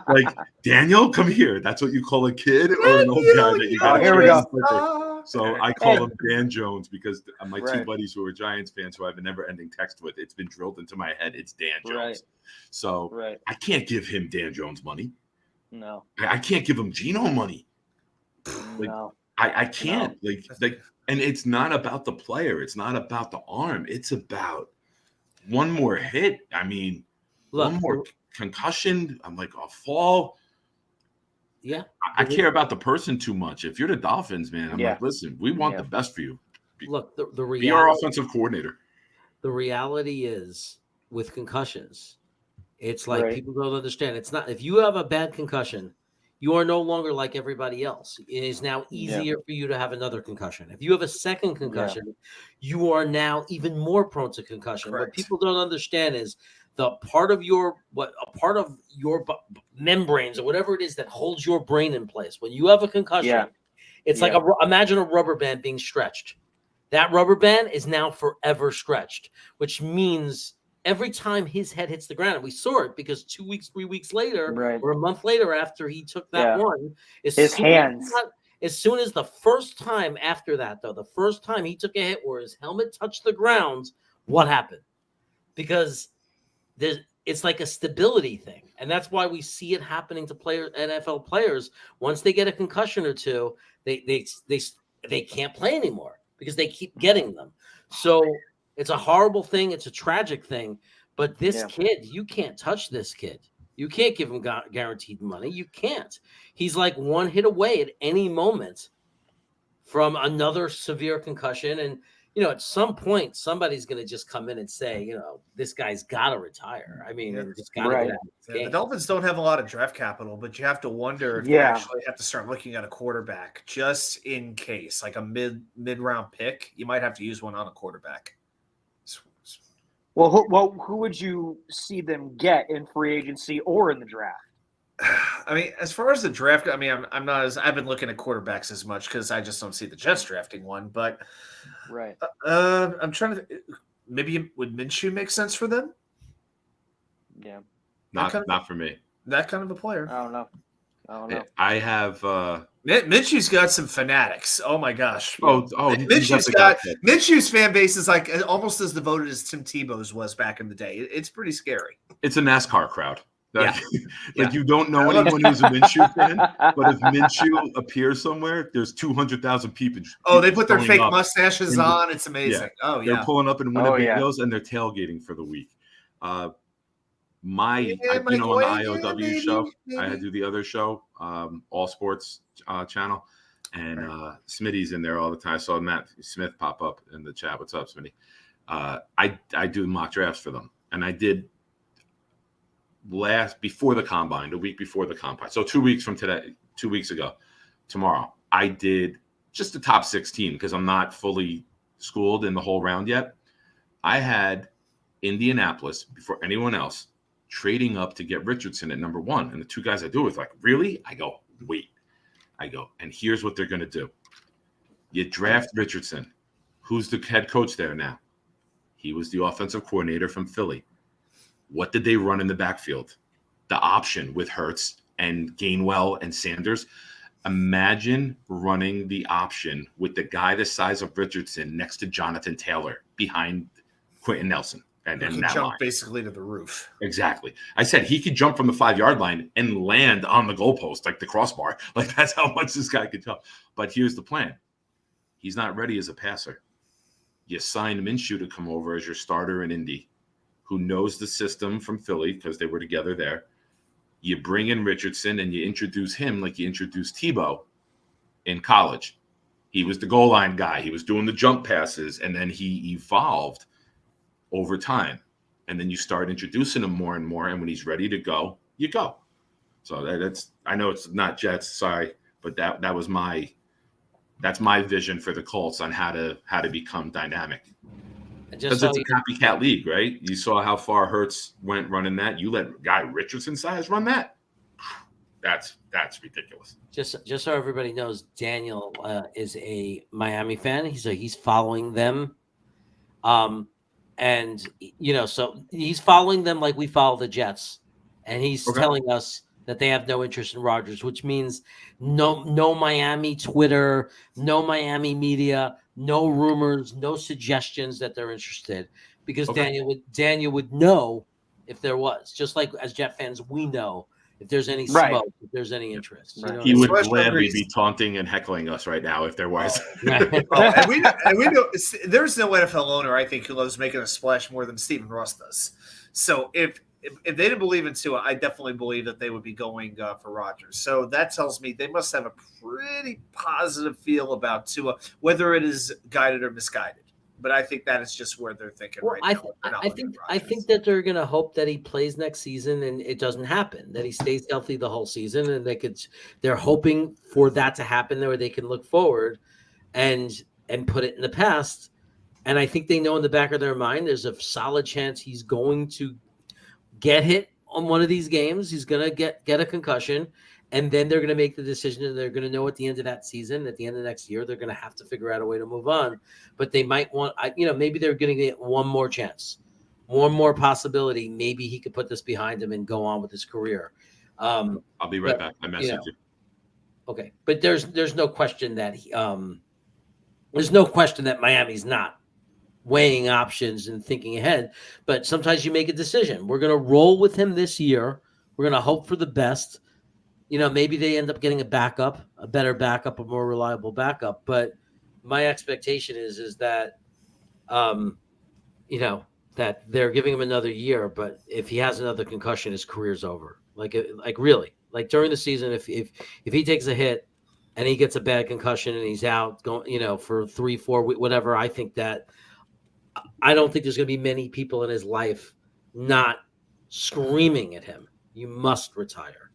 Like, Daniel, come here. That's what you call a kid or an old guy that you got. Here we go. So I call him Dan Jones because my two buddies who are Giants fans who I have a never-ending text with, it's been drilled into my head. It's Dan Jones. So I can't give him Dan Jones money. No, I can't give him Geno money. Like, no, I can't. No. Like, and it's not about the player. It's not about the arm. It's about one more hit. I mean, one more concussion. I'm like, a fall. Yeah, I care about the person too much. If you're the Dolphins, man, I'm like, listen, we want the best for you. Look, the reality, be our offensive coordinator. The reality is, with concussions, it's like people don't understand. It's not, if you have a bad concussion, you are no longer like everybody else. It is now easier for you to have another concussion. If you have a second concussion, you are now even more prone to concussion. What people don't understand is the part of your membranes or whatever it is that holds your brain in place. When you have a concussion, It's like imagine a rubber band being stretched. That rubber band is now forever stretched, which means every time his head hits the ground, and we saw it because 2 weeks, 3 weeks later, or a month later after he took that one, his hands. As soon as the first time after that, though, the first time he took a hit where his helmet touched the ground, what happened? Because it's like a stability thing. And that's why we see it happening to NFL players. Once they get a concussion or two, they can't play anymore because they keep getting them. So it's a horrible thing. It's a tragic thing. But this kid, you can't touch this kid. You can't give him guaranteed money. You can't. He's like one hit away at any moment from another severe concussion. And, at some point, somebody's going to just come in and say, this guy's got to retire. I mean, it's got to get out of this game. The Dolphins don't have a lot of draft capital, but you have to wonder if they actually have to start looking at a quarterback just in case, like a mid-round pick. You might have to use one on a quarterback. Well, who would you see them get in free agency or in the draft? I mean, as far as the draft, I've been looking at quarterbacks as much because I just don't see the Jets drafting one. But I'm trying to. Maybe would Minshew make sense for them? Yeah, not for me. That kind of a player. I don't know. I have Minshew's got some fanatics. Oh my gosh. Minshew's fan base is like almost as devoted as Tim Tebow's was back in the day. It's pretty scary. It's a NASCAR crowd. You don't know anyone who's a Minshew fan, but if Minshew appears somewhere, there's 200,000 people. Oh, they put their fake mustaches on. It's amazing. Yeah. Oh, yeah. They're pulling up in Winnebagos and they're tailgating for the week. On the IOW show, I do the other show, All Sports channel, and Smitty's in there all the time. I saw Matt Smith pop up in the chat. What's up, Smitty? I do mock drafts for them, and I did before the combine, a week before the combine. So 2 weeks from today, 2 weeks ago, tomorrow, I did just the top 16 because I'm not fully schooled in the whole round yet. I had Indianapolis before anyone else trading up to get Richardson at number 1. And the two guys I do it with like, really? I go, wait. And here's what they're going to do. You draft Richardson. Who's the head coach there now? He was the offensive coordinator from Philly. What did they run in the backfield? The option with Hurts and Gainwell and Sanders. Imagine running the option with the guy the size of Richardson next to Jonathan Taylor behind Quentin Nelson. And then that jump line. Basically to the roof. Exactly. I said he could jump from the 5-yard line and land on the goalpost, like the crossbar. Like that's how much this guy could jump. But here's the plan. He's not ready as a passer. You sign Minshew to come over as your starter in Indy, who knows the system from Philly because they were together there. You bring in Richardson and you introduce him like you introduced Tebow in college. He was the goal line guy. He was doing the jump passes, and then he evolved over time. And then you start introducing him more and more, and when he's ready to go, you go. So that's I know it's not Jets, sorry, but that's my vision for the Colts on how to become dynamic. Because it's a copycat league, right? You saw how far Hurts went running that. You let guy Richardson size run that. That's ridiculous. Just so everybody knows, Daniel is a Miami fan. He's following them, and so he's following them like we follow the Jets, and he's telling us that they have no interest in Rodgers, which means no Miami Twitter, no Miami media. No rumors, no suggestions that they're interested, because Daniel would know if there was. Just like as Jet fans, we know if there's any smoke, if there's any interest. Right. He would gladly be taunting and heckling us right now if there was. and we know there's no NFL owner I think who loves making a splash more than Stephen Ross does. So if they didn't believe in Tua, I definitely believe that they would be going for Rodgers. So that tells me they must have a pretty positive feel about Tua, whether it is guided or misguided. But I think that is just where they're thinking right now. I think that they're going to hope that he plays next season and it doesn't happen, that he stays healthy the whole season, and they're hoping for that to happen where they can look forward and put it in the past. And I think they know in the back of their mind there's a solid chance he's going to get hit on one of these games. He's going to get a concussion, And then they're going to make the decision, and they're going to know at the end of that season, at the end of next year, they're going to have to figure out a way to move on. But they might want, maybe they're going to get one more chance, one more possibility. Maybe he could put this behind him and go on with his career. I'll be right back. I messaged you. Okay, but there's no question that there's no question that Miami's not weighing options and thinking ahead. But sometimes you make a decision. We're going to roll with him this year. We're going to hope for the best. Maybe they end up getting a better backup, a more reliable backup. But my expectation is that, that they're giving him another year. But if he has another concussion, his career's over. Like really, like during the season, if he takes a hit and he gets a bad concussion and he's out going, for 3-4 weeks, whatever, I don't think there's going to be many people in his life not screaming at him, "You must retire."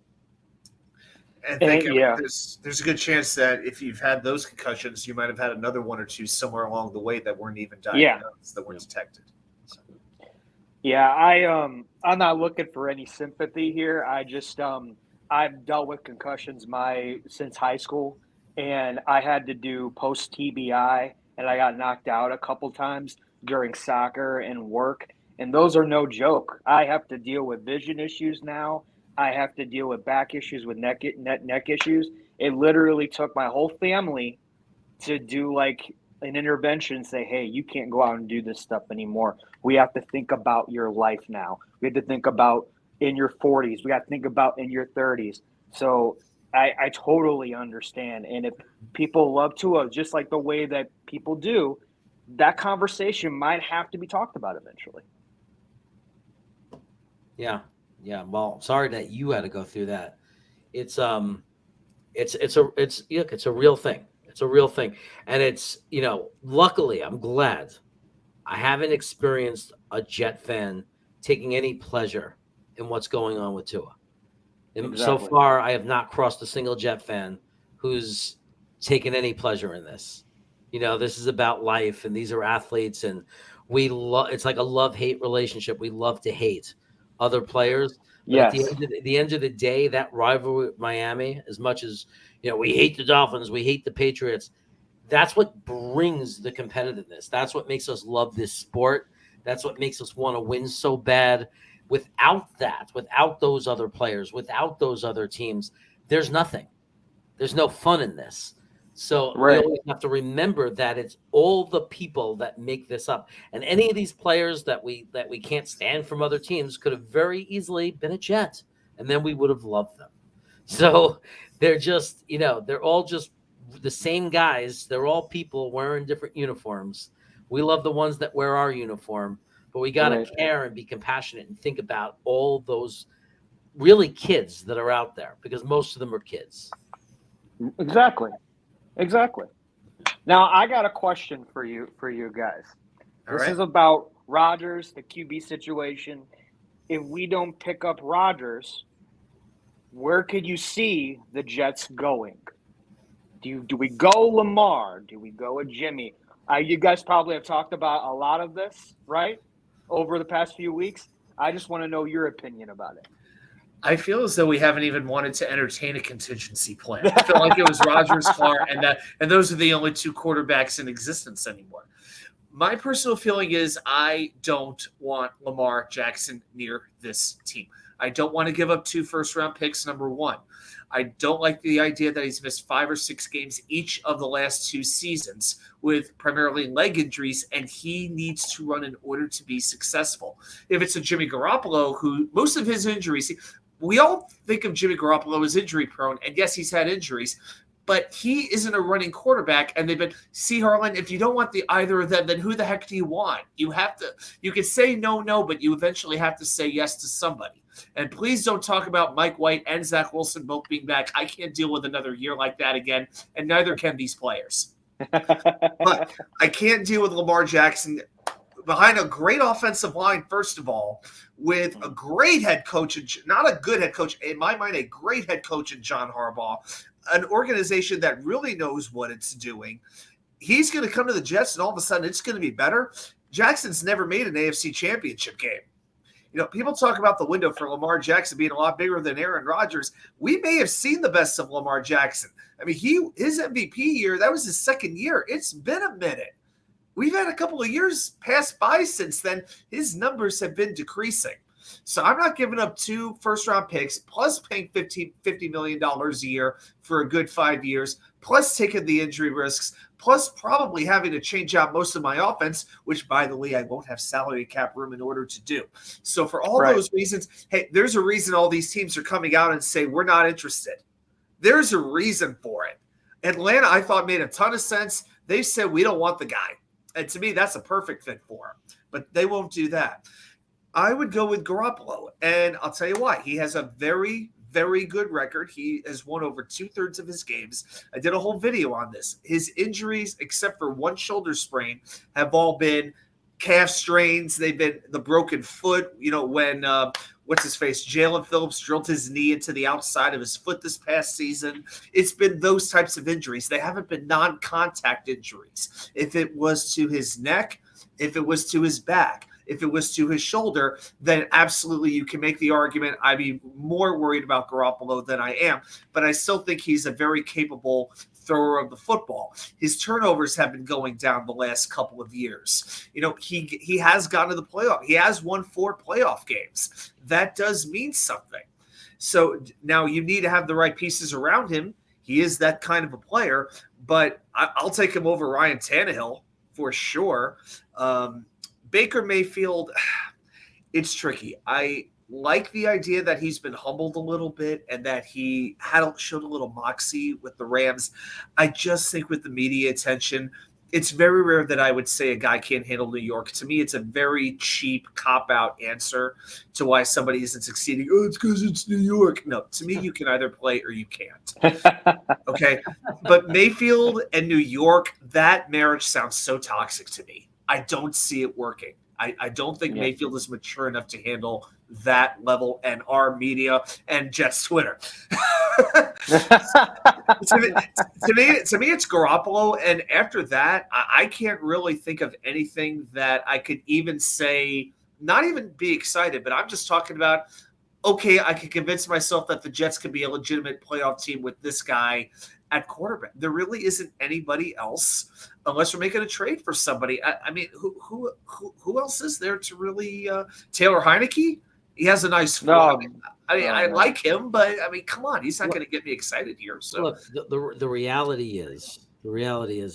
And there's a good chance that if you've had those concussions, you might have had another one or two somewhere along the way that weren't even diagnosed, that weren't detected. So. Yeah, I'm not looking for any sympathy here. I just I've dealt with concussions since high school, and I had to do post TBI, and I got knocked out a couple times during soccer and work, and those are no joke. I have to deal with vision issues now. I have to deal with back issues, with neck issues. It literally took my whole family to do like an intervention and say, hey, you can't go out and do this stuff anymore. We have to think about your life now. We have to think about in your 40s. We got to think about in your 30s. So I totally understand. And if people love Tua just like the way that people do, that conversation might have to be talked about eventually. Yeah. Yeah, well, sorry that you had to go through that. It's a real thing. It's a real thing, and it's luckily, I'm glad I haven't experienced a Jet fan taking any pleasure in what's going on with Tua. And so far, I have not crossed a single Jet fan who's taken any pleasure in this. This is about life, and these are athletes, and it's like a love-hate relationship. We love to hate other players. But yes. At the end of the day, that rivalry with Miami, as much as we hate the Dolphins, we hate the Patriots, that's what brings the competitiveness. That's what makes us love this sport. That's what makes us want to win so bad. Without that, without those other players, without those other teams, there's nothing. There's no fun in this. So we always have to remember that it's all the people that make this up. And any of these players that we can't stand from other teams could have very easily been a Jet, and then we would have loved them. So they're just, they're all just the same guys. They're all people wearing different uniforms. We love the ones that wear our uniform, but we got to care and be compassionate and think about all those really kids that are out there, because most of them are kids. Exactly. Now, I got a question for you guys. This is about Rodgers, the QB situation. If we don't pick up Rodgers, where could you see the Jets going? Do we go Lamar? Do we go a Jimmy? You guys probably have talked about a lot of this, right, over the past few weeks. I just want to know your opinion about it. I feel as though we haven't even wanted to entertain a contingency plan. I feel like it was Rodgers, Carr, and those are the only two quarterbacks in existence anymore. My personal feeling is I don't want Lamar Jackson near this team. I don't want to give up 2 first-round picks, number one. I don't like the idea that he's missed 5 or 6 games each of the last 2 seasons with primarily leg injuries, and he needs to run in order to be successful. If it's a Jimmy Garoppolo, who most of his injuries – we all think of Jimmy Garoppolo as injury prone, and yes, he's had injuries, but he isn't a running quarterback. And they've been, see, Harlan, if you don't want either of them, then who the heck do you want? You can say no, but you eventually have to say yes to somebody. And please don't talk about Mike White and Zach Wilson both being back. I can't deal with another year like that again, and neither can these players. But I can't deal with Lamar Jackson behind a great offensive line, first of all, with a great head coach, not a good head coach, in my mind, a great head coach in John Harbaugh, an organization that really knows what it's doing. He's going to come to the Jets, and all of a sudden it's going to be better. Jackson's never made an AFC championship game. People talk about the window for Lamar Jackson being a lot bigger than Aaron Rodgers. We may have seen the best of Lamar Jackson. I mean, his MVP year, that was his second year. It's been a minute. We've had a couple of years pass by since then. His numbers have been decreasing. So I'm not giving up 2 first-round picks, plus paying $50 million a year for a good 5 years, plus taking the injury risks, plus probably having to change out most of my offense, which, by the way, I won't have salary cap room in order to do. So for all those reasons, hey, there's a reason all these teams are coming out and say, we're not interested. There's a reason for it. Atlanta, I thought, made a ton of sense. They said, we don't want the guy. And to me, that's a perfect fit for him. But they won't do that. I would go with Garoppolo, and I'll tell you why. He has a very, very good record. He has won over 2/3 of his games. I did a whole video on this. His injuries, except for one shoulder sprain, have all been calf strains. They've been the broken foot, when Jalen Phillips drilled his knee into the outside of his foot this past season. It's been those types of injuries. They haven't been non-contact injuries. If it was to his neck, if it was to his back, if it was to his shoulder, then absolutely you can make the argument I'd be more worried about Garoppolo than I am. But I still think he's a very capable thrower of the football. His turnovers have been going down the last couple of years. He has gotten to the playoff. He has won 4 playoff games. That does mean something. So now you need to have the right pieces around him. He is that kind of a player, but I'll take him over Ryan Tannehill for sure. Baker Mayfield, it's tricky. I like the idea that he's been humbled a little bit and that he showed a little moxie with the Rams. I just think with the media attention, it's very rare that I would say a guy can't handle New York. To me, it's a very cheap cop-out answer to why somebody isn't succeeding. Oh, it's because it's New York. No, to me, you can either play or you can't. Okay? But Mayfield and New York, that marriage sounds so toxic to me. I don't see it working. I don't think Mayfield is mature enough to handle that level and our media and Jets Twitter. to me, it's Garoppolo. And after that, I can't really think of anything that I could even say, not even be excited, but I'm just talking about, okay, I can convince myself that the Jets could be a legitimate playoff team with this guy at quarterback. There really isn't anybody else unless we're making a trade for somebody. I mean, who else is there to really Taylor Heineke? He has a nice flow. I like him, but I mean, come on, he's not going to get me excited here. So look, the reality is,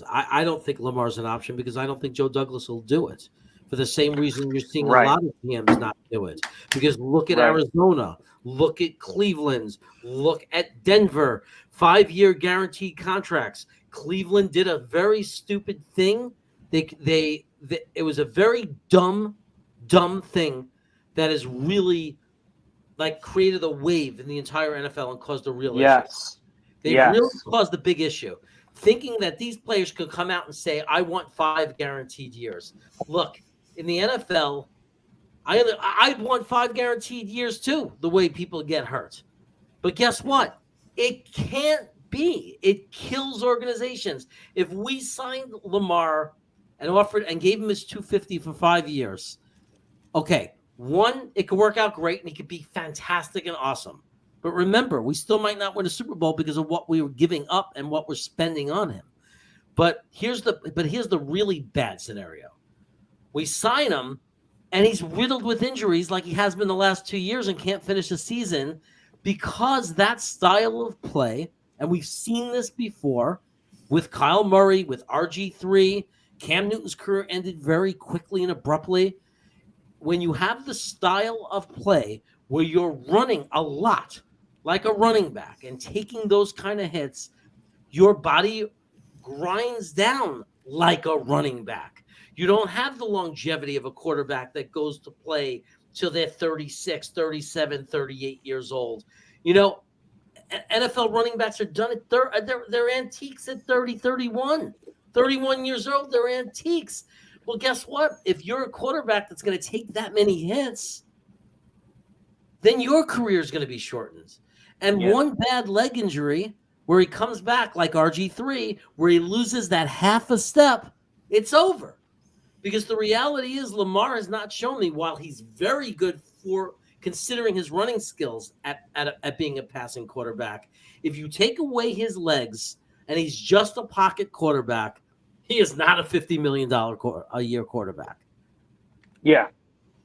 I don't think Lamar's an option because I don't think Joe Douglas will do it. For the same reason you're seeing a lot of GMs not do it. Because look at Arizona, look at Cleveland, look at Denver, 5-year guaranteed contracts. Cleveland did a very stupid thing. It was a very dumb thing that has really created a wave in the entire NFL and caused a real issue. They really caused a big issue. Thinking that these players could come out and say, I want 5 guaranteed years. Look, in the NFL, I'd want 5 guaranteed years too, the way people get hurt. But guess what? It can't be. It kills organizations. If we signed Lamar and offered and gave him his $250 for 5 years, okay, one, it could work out great and he could be fantastic and awesome. But remember, we still might not win a Super Bowl because of what we were giving up and what we're spending on him. But here's the really bad scenario. We sign him, and he's riddled with injuries like he has been the last 2 years and can't finish the season because that style of play, and we've seen this before with Kyle Murray, with RG3, Cam Newton's career ended very quickly and abruptly. When you have the style of play where you're running a lot like a running back and taking those kind of hits, your body grinds down like a running back. You don't have the longevity of a quarterback that goes to play till they're 36, 37, 38 years old. NFL running backs are done at they're antiques at 30, 31 years old. They're antiques. Well, guess what? If you're a quarterback that's going to take that many hits, then your career is going to be shortened. And one bad leg injury where he comes back like RG3, where he loses that half a step, it's over. Because the reality is Lamar has not shown me, while he's very good for considering his running skills at being a passing quarterback. If you take away his legs and he's just a pocket quarterback, he is not a $50 million a year quarterback. Yeah.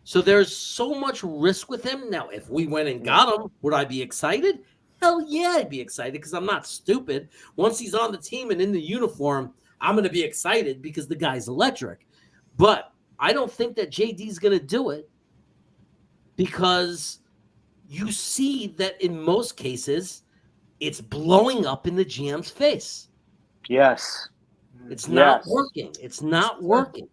So there's so much risk with him. Now, if we went and got him, would I be excited? Hell yeah, I'd be excited because I'm not stupid. Once he's on the team and in the uniform, I'm going to be excited because the guy's electric. But I don't think that JD's going to do it because you see that in most cases, it's blowing up in the GM's face. Yes. It's not working. It's not working.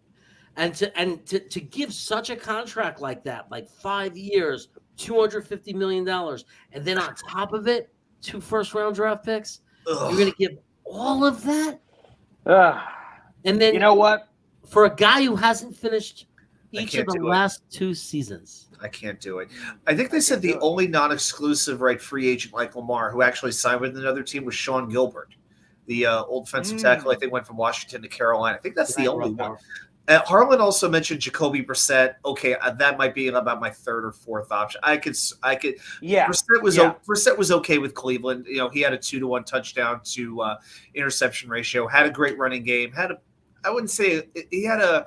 And to give such a contract like that, like 5 years, $250 million, and then on top of it, 2 first-round draft picks, you're going to give all of that? And then, you know what? For a guy who hasn't finished each of can't the do it. last 2 seasons. I can't do it. I think they said the only non-exclusive free agent like Lamar who actually signed with another team was Sean Gilbert, the old defensive tackle. I think went from Washington to Carolina. I think that's the only one. Harlan also mentioned Jacoby Brissett. Okay, that might be about my third or fourth option. I could. Yeah. Brissett was okay with Cleveland. He had a 2-to-1 touchdown to interception ratio. Had a great running game. I wouldn't say he had a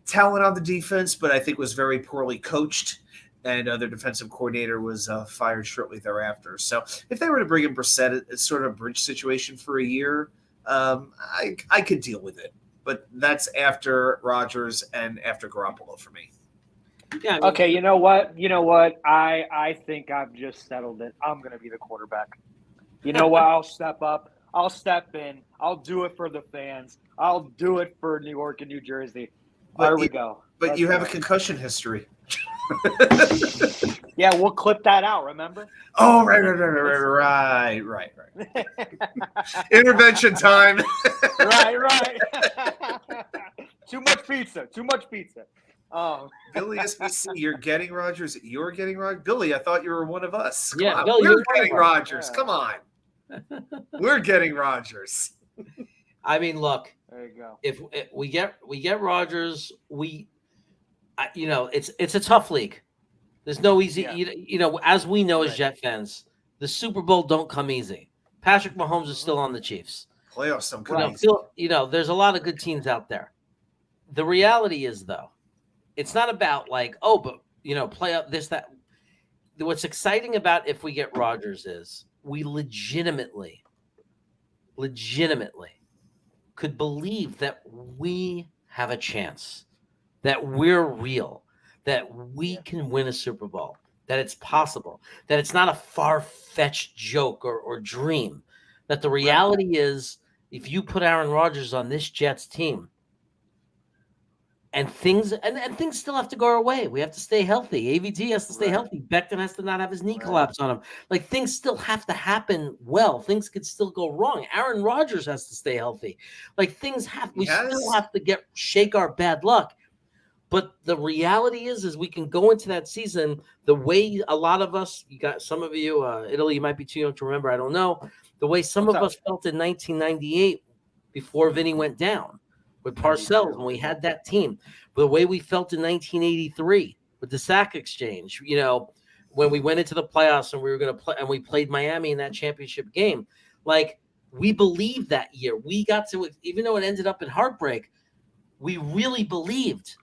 talent on the defense, but I think was very poorly coached. And their defensive coordinator was fired shortly thereafter. So if they were to bring in Brissett, it's sort of a bridge situation for a year. I could deal with it. But that's after Rodgers and after Garoppolo for me. Yeah. Okay. You know what? I think I've just settled it. I'm going to be the quarterback. You know what? I'll step up. I'll step in. I'll do it for the fans. I'll do it for New York and New Jersey. There we go. But you have a concussion history. Yeah, we'll clip that out, remember? Oh, right. Intervention time. Right. Too much pizza. Billy SBC, you're getting Rodgers. You're getting Rodgers. Billy, I thought you were one of us. Come on. Bill, we're getting Rodgers. Come on. We're getting Rodgers. I mean, look. There you go. If we get Rodgers, it's a tough league. There's no easy, as we know as Jet fans, the Super Bowl don't come easy. Patrick Mahomes is still on the Chiefs. Playoffs don't come easy. There's a lot of good teams out there. The reality is, though, it's not about play up this, that. What's exciting about if we get Rodgers is we legitimately could believe that we have a chance, that we're real, that we can win a Super Bowl, that it's possible, that it's not a far-fetched joke or dream, that the reality is if you put Aaron Rodgers on this Jets team and things still have to go our way. We have to stay healthy. AVT has to stay healthy. Becton has to not have his knee collapse on him. Like, things still have to happen well. Things could still go wrong. Aaron Rodgers has to stay healthy. Like, still have to shake our bad luck. But the reality is we can go into that season the way a lot of us, you got some of you, Italy, you might be too young to remember, I don't know, the way some of us felt in 1998 before Vinny went down with Parcells when we had that team, the way we felt in 1983 with the sack exchange, when we went into the playoffs and we were going to play and we played Miami in that championship game. Like, we believed that year. We got to, even though it ended up in heartbreak, we really believed.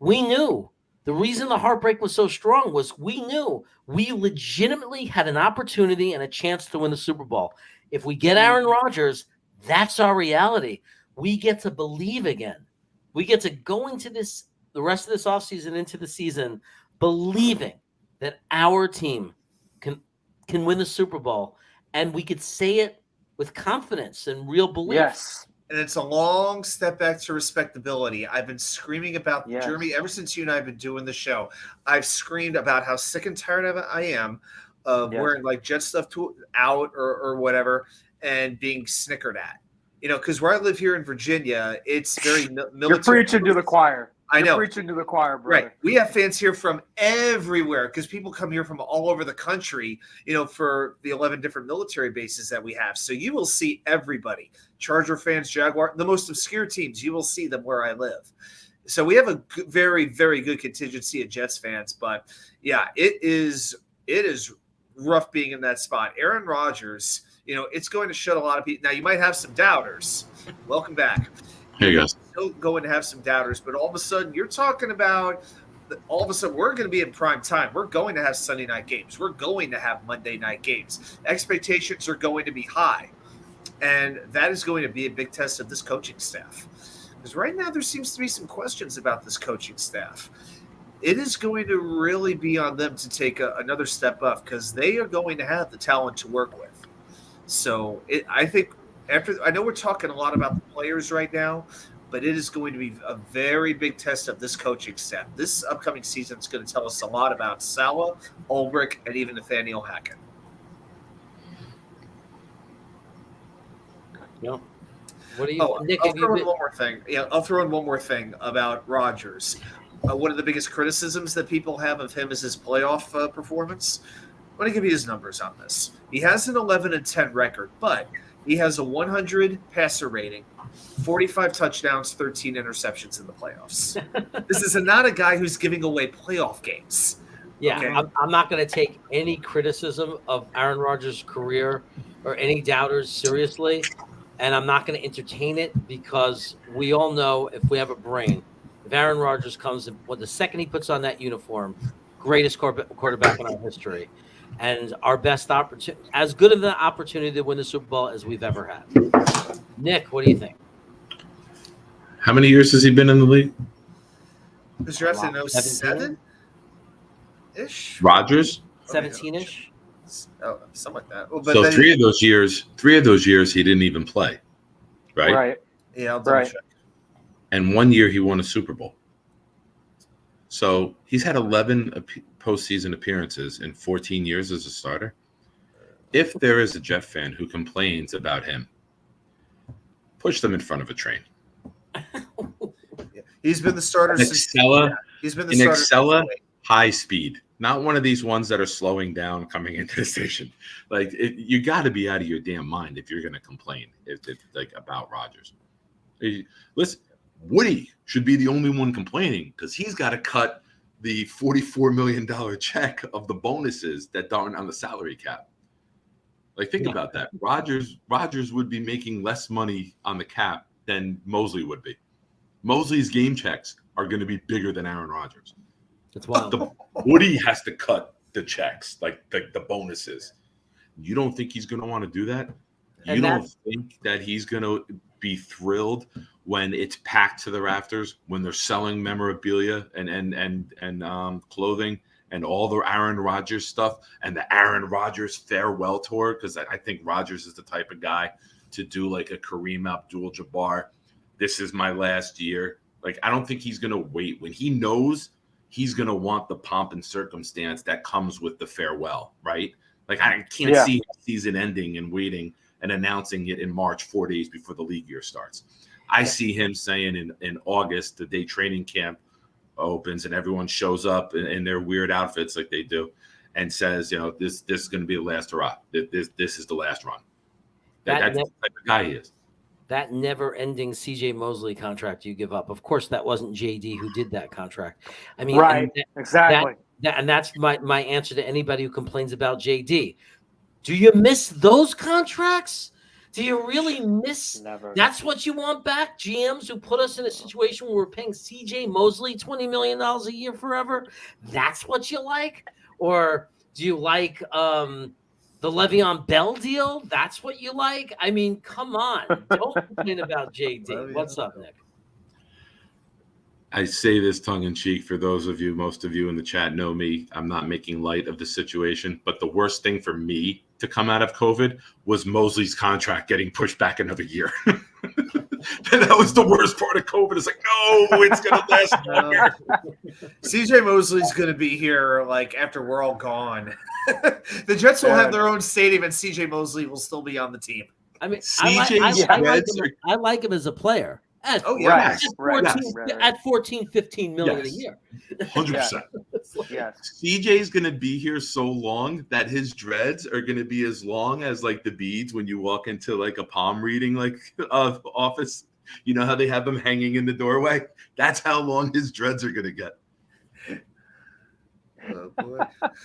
We knew the reason the heartbreak was so strong was we knew we legitimately had an opportunity and a chance to win the Super Bowl. If we get Aaron Rodgers, that's our reality. We get to believe again. We get to go into the rest of this offseason, into the season, believing that our team can win the Super Bowl. And we could say it with confidence and real belief. Yes. And it's a long step back to respectability. I've been screaming about Jeremy ever since you and I have been doing the show. I've screamed about how sick and tired of it I am of wearing Jet stuff out or whatever and being snickered at. Because where I live here in Virginia, it's very military. You're preaching to the choir. I know. You're preaching to the choir, brother. Right. We have fans here from everywhere because people come here from all over the country, for the 11 different military bases that we have. So you will see everybody. Charger fans, Jaguar, the most obscure teams, you will see them where I live. So we have a very, very good contingency of Jets fans, but yeah, it is rough being in that spot. Aaron Rodgers, it's going to shut a lot of people. Now you might have some doubters. Welcome back. Hey guys. Still going to have some doubters, but all of a sudden you're talking about we're going to be in prime time. We're going to have Sunday night games. We're going to have Monday night games. Expectations are going to be high, and that is going to be a big test of this coaching staff. Because right now there seems to be some questions about this coaching staff. It is going to really be on them to take another step up because they are going to have the talent to work with. So I think I know we're talking a lot about the players right now, but it is going to be a very big test of this coaching staff. This upcoming season is going to tell us a lot about Saleh, Ulbrich, and even Nathaniel Hackett. Yeah. What do you, Nick? I'll throw in one more thing. Yeah, I'll throw in one more thing about Rodgers. One of the biggest criticisms that people have of him is his playoff performance. I'm going to give you his numbers on this. He has an 11-10 record, but he has a 100 passer rating, 45 touchdowns, 13 interceptions in the playoffs. This is not a guy who's giving away playoff games. Yeah, Okay? I'm not going to take any criticism of Aaron Rodgers' career or any doubters seriously, and I'm not going to entertain it because we all know if we have a brain, if Aaron Rodgers comes, the second he puts on that uniform, greatest quarterback in our history, and our best opportunity, as good of an opportunity to win the Super Bowl as we've ever had. Nick, what do you think? How many years has he been in the league? He was drafted in 07 ish. Rodgers? 17-ish. Oh, something like that. Well, So then, 3 of those years he didn't even play, right? Right. yeah, I'll double Right. check. And 1 year he won a Super Bowl. So he's had 11 postseason appearances in 14 years as a starter. If there is a Jet fan who complains about him, push them in front of a train. Yeah. He's been the starter since. He's been the In starter. Excella, high speed, not one of these ones that are slowing down coming into the station. Like you got to be out of your damn mind if you're going to complain about Rodgers. Listen, Woody should be the only one complaining because he's got to cut the $44 million check of the bonuses that aren't on the salary cap. Like, think about that. Rodgers would be making less money on the cap than Mosley would be. Mosley's game checks are going to be bigger than Aaron Rodgers. That's wild. Woody has to cut the checks, like the bonuses. You don't think he's going to want to do that? You don't think that he's going to be thrilled when it's packed to the rafters, when they're selling memorabilia and clothing and all the Aaron Rodgers stuff and the Aaron Rodgers farewell tour? Because I think Rodgers is the type of guy to do like a Kareem Abdul-Jabbar. This is my last year. Like, I don't think he's going to wait when he knows he's going to want the pomp and circumstance that comes with the farewell, right? Like, I can't see the season ending and waiting and announcing it in March, 4 days before the league year starts. I see him saying in August, the day training camp opens and everyone shows up in their weird outfits like they do and says, this is going to be the last hurrah. This is the last run. That's the type of guy he is. That never-ending CJ Mosley contract you give up. Of course, that wasn't JD who did that contract. I mean, Right. Exactly. And that's my answer to anybody who complains about JD. Do you miss those contracts? Do you really miss? Never. That's what you want back? GMs who put us in a situation where we're paying CJ Mosley $20 million a year forever? That's what you like? Or do you like the Le'Veon Bell deal? That's what you like? I mean, come on. Don't complain about JD. What's up, Nick? I say this tongue-in-cheek for those of you, most of you in the chat know me. I'm not making light of the situation, but the worst thing for me to come out of COVID was Mosley's contract getting pushed back another year. And that was the worst part of COVID. It's like, no, it's going to last longer. CJ Mosley's going to be here like after we're all gone. The Jets will have their own stadium, and CJ Mosley will still be on the team. I mean, I like him as a player. At 14, 15 million a year. 100%. Yes. CJ's going to be here so long that his dreads are going to be as long as like the beads when you walk into like a palm reading like office. You know how they have them hanging in the doorway? That's how long his dreads are going to get. Oh, boy.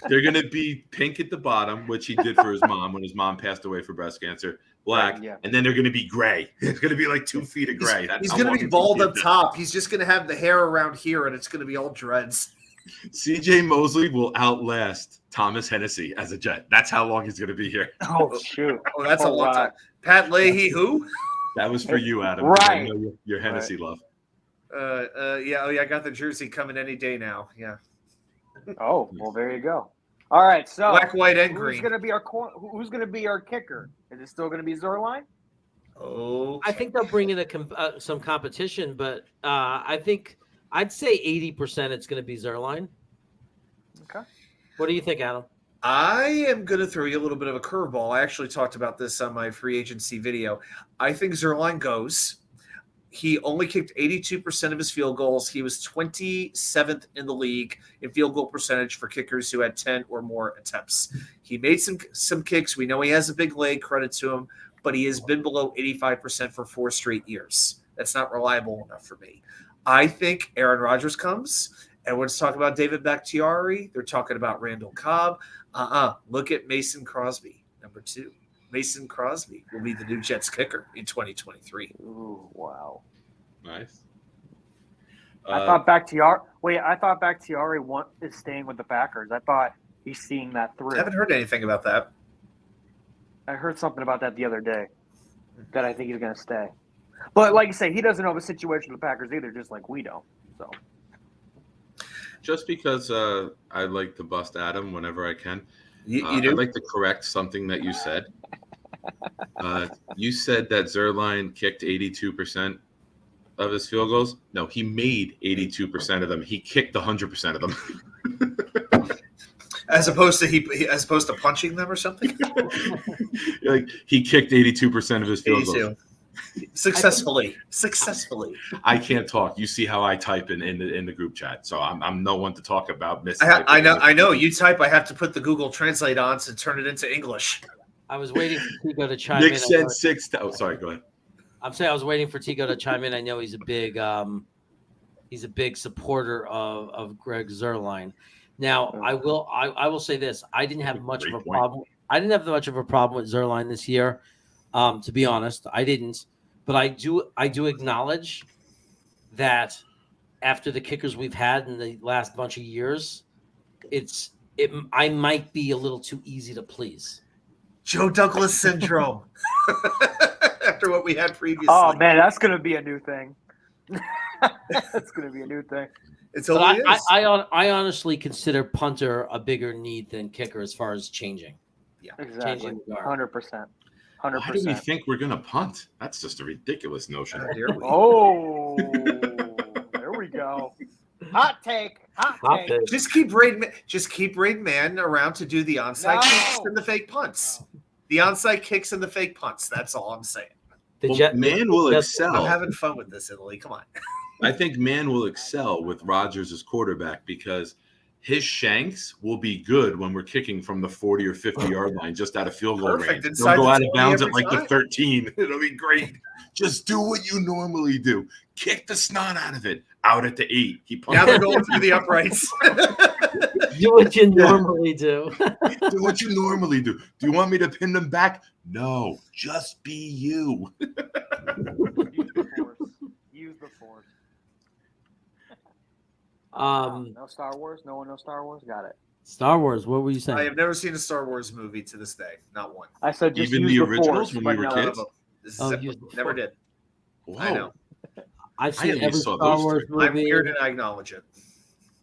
They're going to be pink at the bottom, which he did for his mom when his mom passed away for breast cancer. Black, Right, yeah. and then they're going to be gray. It's going to be like 2 feet of gray. He's going to be bald up top. He's just going to have the hair around here, and it's going to be all dreads. CJ Mosley will outlast Thomas Hennessy as a Jet. That's how long he's going to be here. Oh shoot! Oh, that's a long wow. time. Pat Leahy, who? That was for you, Adam. because I Right. know your Hennessy love. Yeah. Oh, yeah. I got the jersey coming any day now. Yeah. Oh well, there you go. All right, so Black, white, and who's green. gonna be our who's gonna be our kicker? Is it still gonna be Zerline? Oh, I think they'll bring in some competition, but I'd say 80% it's going to be Zerline. Okay. What do you think, Adam? I am going to throw you a little bit of a curveball. I actually talked about this on my free agency video. I think Zerline goes. He only kicked 82% of his field goals. He was 27th in the league in field goal percentage for kickers who had 10 or more attempts. He made some kicks. We know he has a big leg, credit to him, but he has been below 85% for 4 straight years. That's not reliable enough for me. I think Aaron Rodgers comes. Everyone's talking about David Bakhtiari. They're talking about Randall Cobb. Look at Mason Crosby, number 2. Mason Crosby will be the new Jets kicker in 2023. Ooh, wow. Nice. I thought Bakhtiari. Wait, I thought Bakhtiari is staying with the Packers. I thought he's seeing that through. I haven't heard anything about that. I heard something about that the other day. That I think he's going to stay. But like you say, he doesn't know the situation with the Packers either, just like we don't. So. Just because I like to bust Adam whenever I can, You do? I'd like to correct something that you said. You said that Zerline kicked 82% of his field goals. No, he made 82% of them. He kicked 100% of them. As opposed to punching them or something. Like he kicked 82% of his field 82. goals. Successfully. I can't talk. You see how I type in the group chat, so I'm no one to talk about I know. You type. I have to put the Google Translate on to turn it into English. I was waiting for Tigo to chime Nick in. said 6. Oh, sorry. Go ahead. I'm saying I was waiting for Tigo to chime in. I know he's a big supporter of Greg Zerline. Now, I will say this: I didn't have much of a problem. I didn't have much of a problem with Zerline this year. To be honest, I didn't. But I do acknowledge that after the kickers we've had in the last bunch of years, I might be a little too easy to please. Joe Douglas syndrome. After what we had previously. Oh man, that's gonna be a new thing. That's gonna be a new thing. It totally is. I honestly consider punter a bigger need than kicker as far as changing. Yeah, exactly. 100%. Why do we think we're going to punt? That's just a ridiculous notion. Oh, there we go. Hot take. Just keep Braden Mann around to do the onside kicks and the fake punts. The onside kicks and the fake punts. That's all I'm saying. Man will excel. I'm having fun with this, Italy. Come on. I think Man will excel with Rodgers as quarterback because his shanks will be good when we're kicking from the 40 or 50-yard line just out of field goal range. They'll go out of bounds at like the 13. It'll be great. Just do what you normally do. Kick the snot out of it. Out at the 8. Now they're going through the uprights. Do what you normally do. Do what you normally do. Do you want me to pin them back? No. Just be you. Use the force. No Star Wars? No one knows Star Wars? Got it. Star Wars, what were you saying? I have never seen a Star Wars movie to this day. Not one. I said just even use the force, originals when we were kids. Never did. Whoa. I know. I've seen at every least saw Star those Wars three. movie. I'm weird and I acknowledge it.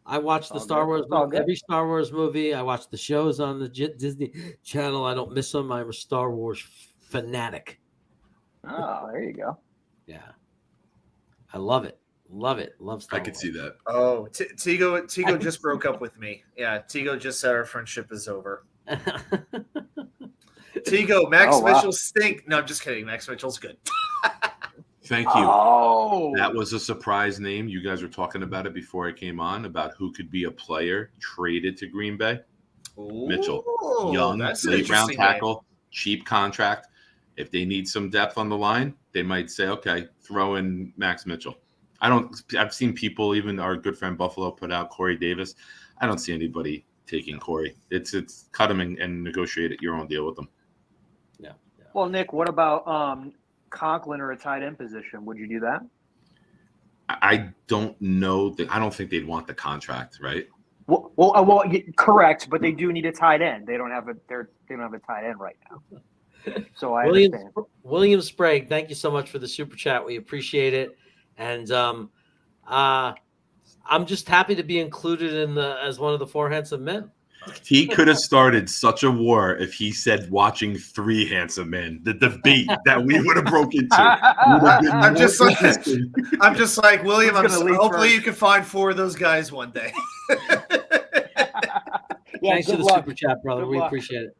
I watched the Star Wars movie, every Star Wars movie. I watched the shows on the Disney Channel. I don't miss them. I'm a Star Wars fanatic. Oh, there you go. Yeah, I love it. Love it. Love Star I could Wars. see that. Oh, Tigo just broke up with me. Yeah, Tigo just said our friendship is over. Tigo, Max Mitchell stink. No, I'm just kidding. Max Mitchell's good. Thank you. Oh, That was a surprise name. You guys were talking about it before I came on about who could be a player traded to Green Bay. Mitchell, young, that's an late round interesting tackle, cheap contract. If they need some depth on the line, they might say, okay, throw in Max Mitchell. I've seen people, even our good friend Buffalo put out Corey Davis. I don't see anybody taking Corey. It's cut him and negotiate your own deal with them. Yeah. Well, Nick, what about Conklin or a tight end position? Would you do that? I don't know. I don't think they'd want the contract, right? Well, correct, but they do need a tight end. They don't have a tight end right now. So I understand. William Sprague, thank you so much for the super chat. We appreciate it, and I'm just happy to be included as one of the 4 handsome men. He could have started such a war if he said watching 3 handsome men. The debate that we would have broken into. I'm just like William. Hopefully, you can find 4 of those guys one day. Thanks for the super chat, brother. We appreciate it.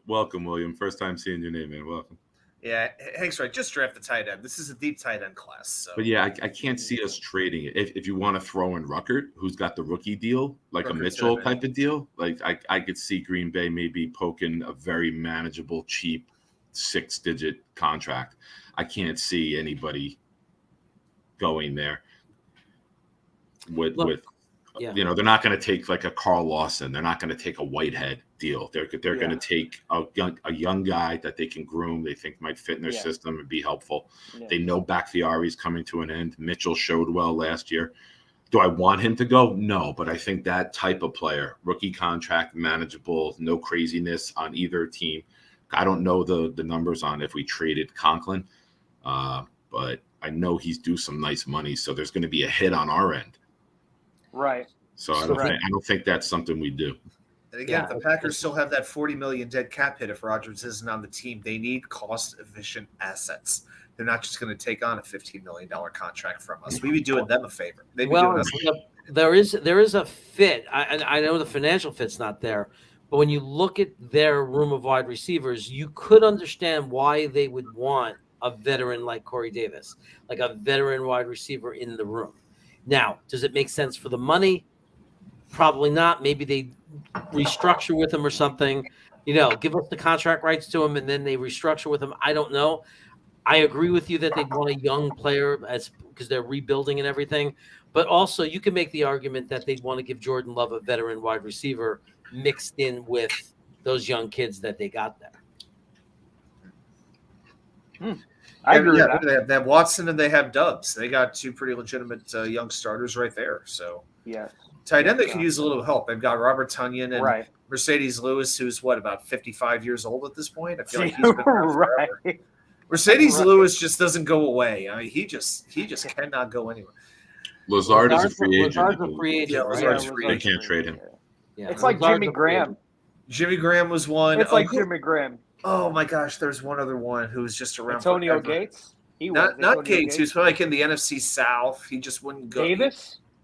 Welcome, William. First time seeing your name, man. Welcome. Yeah, Hank's right. Just draft the tight end. This is a deep tight end class. So. But yeah, I can't see us trading it. If you want to throw in Ruckert, who's got the rookie deal, like Ruckert's a Mitchell type of deal, like I could see Green Bay maybe poking a very manageable, cheap 6-digit contract. I can't see anybody going there with you know, they're not going to take like a Carl Lawson. They're not going to take a Whitehead deal. They're going to take a young guy that they can groom. They think might fit in their system and be helpful. Yeah. They know Bakhtiari's coming to an end. Mitchell showed well last year. Do I want him to go? No, but I think that type of player, rookie contract, manageable, no craziness on either team. I don't know the numbers on if we traded Conklin, but I know he's due some nice money, so there's going to be a hit on our end. Right. So I don't think that's something we do. And again, the Packers still have that $40 million dead cap hit if Rodgers isn't on the team. They need cost-efficient assets. They're not just going to take on a $15 million contract from us. We'd be doing them a favor. There is a fit. I know the financial fit's not there, but when you look at their room of wide receivers, you could understand why they would want a veteran like Corey Davis, like a veteran wide receiver in the room. Now, does it make sense for the money? Probably not. Maybe they restructure with him or something. You know, give us the contract rights to him, and then they restructure with him. I don't know. I agree with you that they'd want a young player because they're rebuilding and everything. But also, you can make the argument that they'd want to give Jordan Love a veteran wide receiver mixed in with those young kids that they got there. I agree with that. They have Watson and they have Dubs. They got 2 pretty legitimate young starters right there. So yeah, tight end, they could use a little help. They've got Robert Tonyan and Mercedes Lewis, who's about 55 years old at this point. I feel like he's been around forever. Mercedes Lewis just doesn't go away. I mean, he just cannot go anywhere. Lazard is a free agent. Lazard's a free agent. Lazard's free agent. They can't trade him. Yeah. It's like Jimmy Graham. Jimmy Graham was one. It's like Jimmy Graham. Oh my gosh, there's one other one who was just around. Antonio Gates. Not Gates. He was like in the NFC South. He just wouldn't go.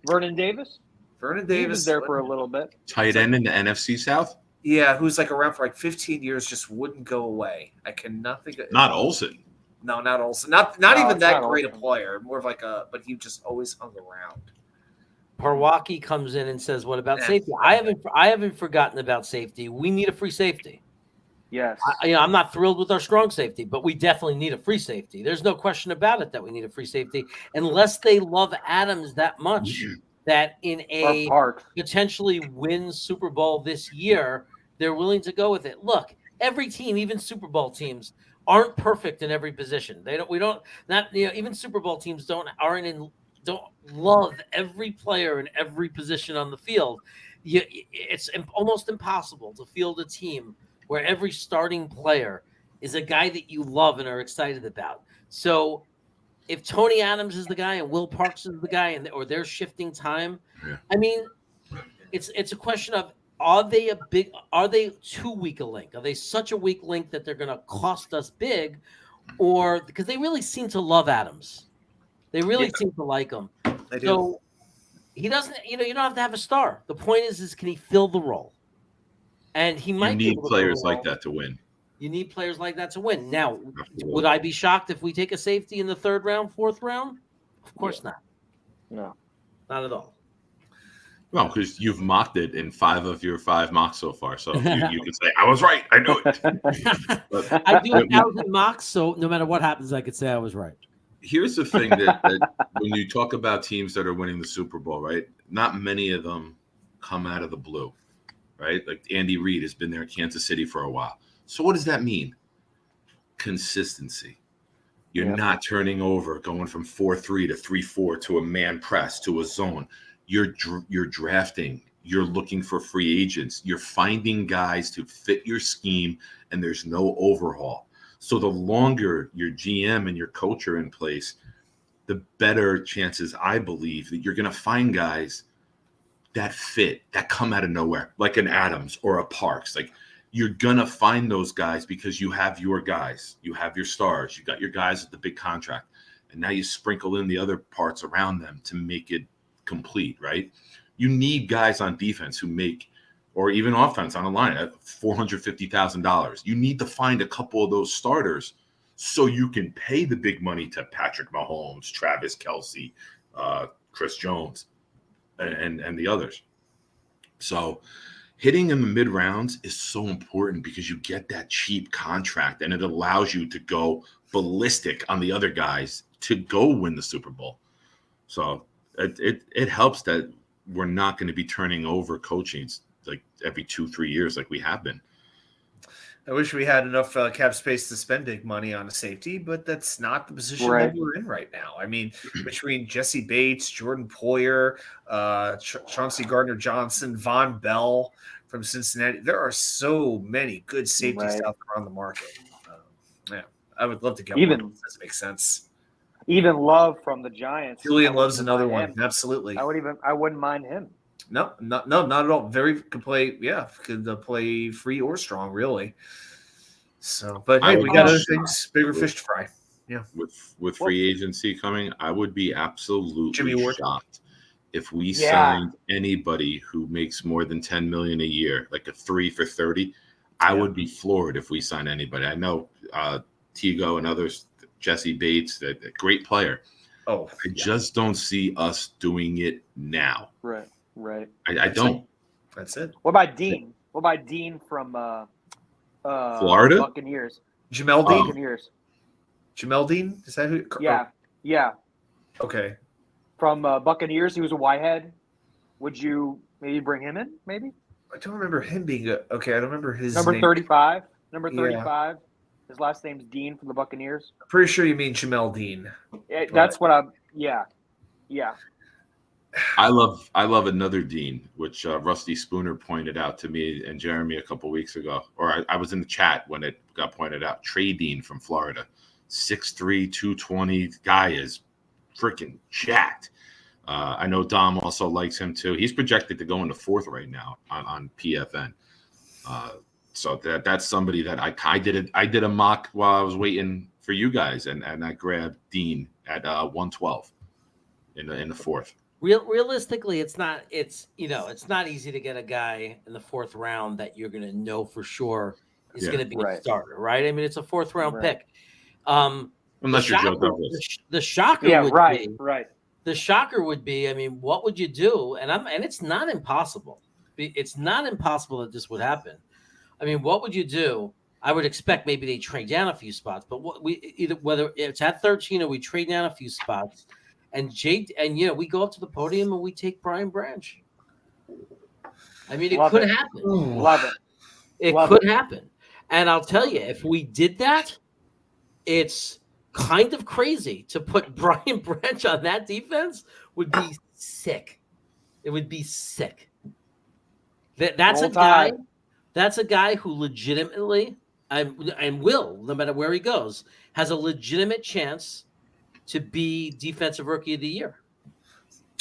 Vernon Davis. He was there for a little bit. Tight end in the NFC South. Yeah, who's like around for like 15 years, just wouldn't go away. I cannot think of. Not Olsen. No, not Olsen. Not even that great Olsen. A player. More of like but he just always hung around. Wacky comes in and says, "What about safety?" I haven't forgotten about safety. We need a free safety. Yes. I'm not thrilled with our strong safety, but we definitely need a free safety. There's no question about it that we need a free safety, unless they love Adams that much that in a potentially win Super Bowl this year, they're willing to go with it. Look, every team, even Super Bowl teams, aren't perfect in every position. Even Super Bowl teams don't love every player in every position on the field. It's almost impossible to field a team where every starting player is a guy that you love and are excited about. So if Tony Adams is the guy and Will Parks is the guy, or they're shifting time, I mean, it's a question of, are they too weak a link? Are they such a weak link that they're going to cost us big? Or because they really seem to love Adams. They really seem to like him. They do. So he doesn't, you don't have to have a star. The point is can he fill the role? And he might need players like that to win. You need players like that to win. Now, would I be shocked if we take a safety in the 3rd round, 4th round? Of course not. No. Not at all. Well, because you've mocked it in 5 of your 5 mocks so far, so you can say I was right. I knew it. But I do 1,000 mocks, so no matter what happens, I could say I was right. here's the thing that when you talk about teams that are winning the Super Bowl, right? Not many of them come out of the blue, right? Like Andy Reid has been there at Kansas City for a while. So what does that mean? Consistency. You're not turning over, going from 4-3 to 3-4 to a man press to a zone. You're drafting. You're looking for free agents. You're finding guys to fit your scheme, and there's no overhaul. So the longer your GM and your coach are in place, the better chances, I believe, that you're going to find guys that fit, that come out of nowhere, like an Adams or a Parks. Like, you're going to find those guys because you have your guys. You have your stars. You got your guys with the big contract. And now you sprinkle in the other parts around them to make it complete, right? You need guys on defense who make, or even offense on a line at $450,000. You need to find a couple of those starters so you can pay the big money to Patrick Mahomes, Travis Kelce, Chris Jones, and the others. So hitting in the mid rounds is so important because you get that cheap contract and it allows you to go ballistic on the other guys to go win the Super Bowl. So it helps that we're not going to be turning over coaching like every 2-3 years like we have been. I wish we had enough cap space to spend big money on a safety, but that's not the position that we're in right now. I mean, between Jesse Bates, Jordan Poyer, Chauncey Gardner-Johnson, Von Bell from Cincinnati, there are so many good safeties out there on the market. I would love to get one. Does make sense. Even Love from the Giants. Julian Love's another one. Absolutely. I wouldn't mind him. No, not at all. Could play. Yeah, could play free or strong, really. So, but hey, we got other things, bigger fish to fry. Yeah. With free agency coming, I would be absolutely shocked if we signed anybody who makes more than $10 million a year, like a 3 for $30. I would be floored if we sign anybody. I know Tigo and others, Jesse Bates, a great player. I just don't see us doing it now. Right. I don't. That's it. What about Dean? What about Dean from Florida? Buccaneers. Jamel Dean? Buccaneers. Jamel Dean? Is that who? Yeah. Okay. From Buccaneers, he was a whitehead. Would you maybe bring him in? Maybe. I don't remember him being okay. I don't remember his number name. 35. Number 35. His last name's Dean from the Buccaneers. I'm pretty sure you mean Jamel Dean. That's what I'm. Yeah. I love another Dean, which Rusty Spooner pointed out to me and Jeremy a couple weeks ago, or I was in the chat when it got pointed out. Trey Dean from Florida, 6'3", 220. Guy is freaking jacked. I know Dom also likes him too. He's projected to go in the 4th right now on PFN. So that's somebody that I did a mock while I was waiting for you guys, and I grabbed Dean at 112 in the 4th. Realistically, it's not easy to get a guy in the 4th round that you're going to know for sure is going to be a starter, right? I mean, it's a 4th round pick. Unless you're Joe Douglas. The shocker The shocker would be, I mean, what would you do? And it's not impossible. It's not impossible that this would happen. I mean, what would you do? I would expect maybe they trade down a few spots, but whether it's at 13 or we trade down a few spots. And we go up to the podium and we take Brian Branch. I mean, it could happen. Love it. It could happen. And I'll tell you, if we did that, it's kind of crazy to put Brian Branch on that defense would be sick. It would be sick. That's a guy. That's a guy who legitimately and will, no matter where he goes, has a legitimate chance to be defensive rookie of the year.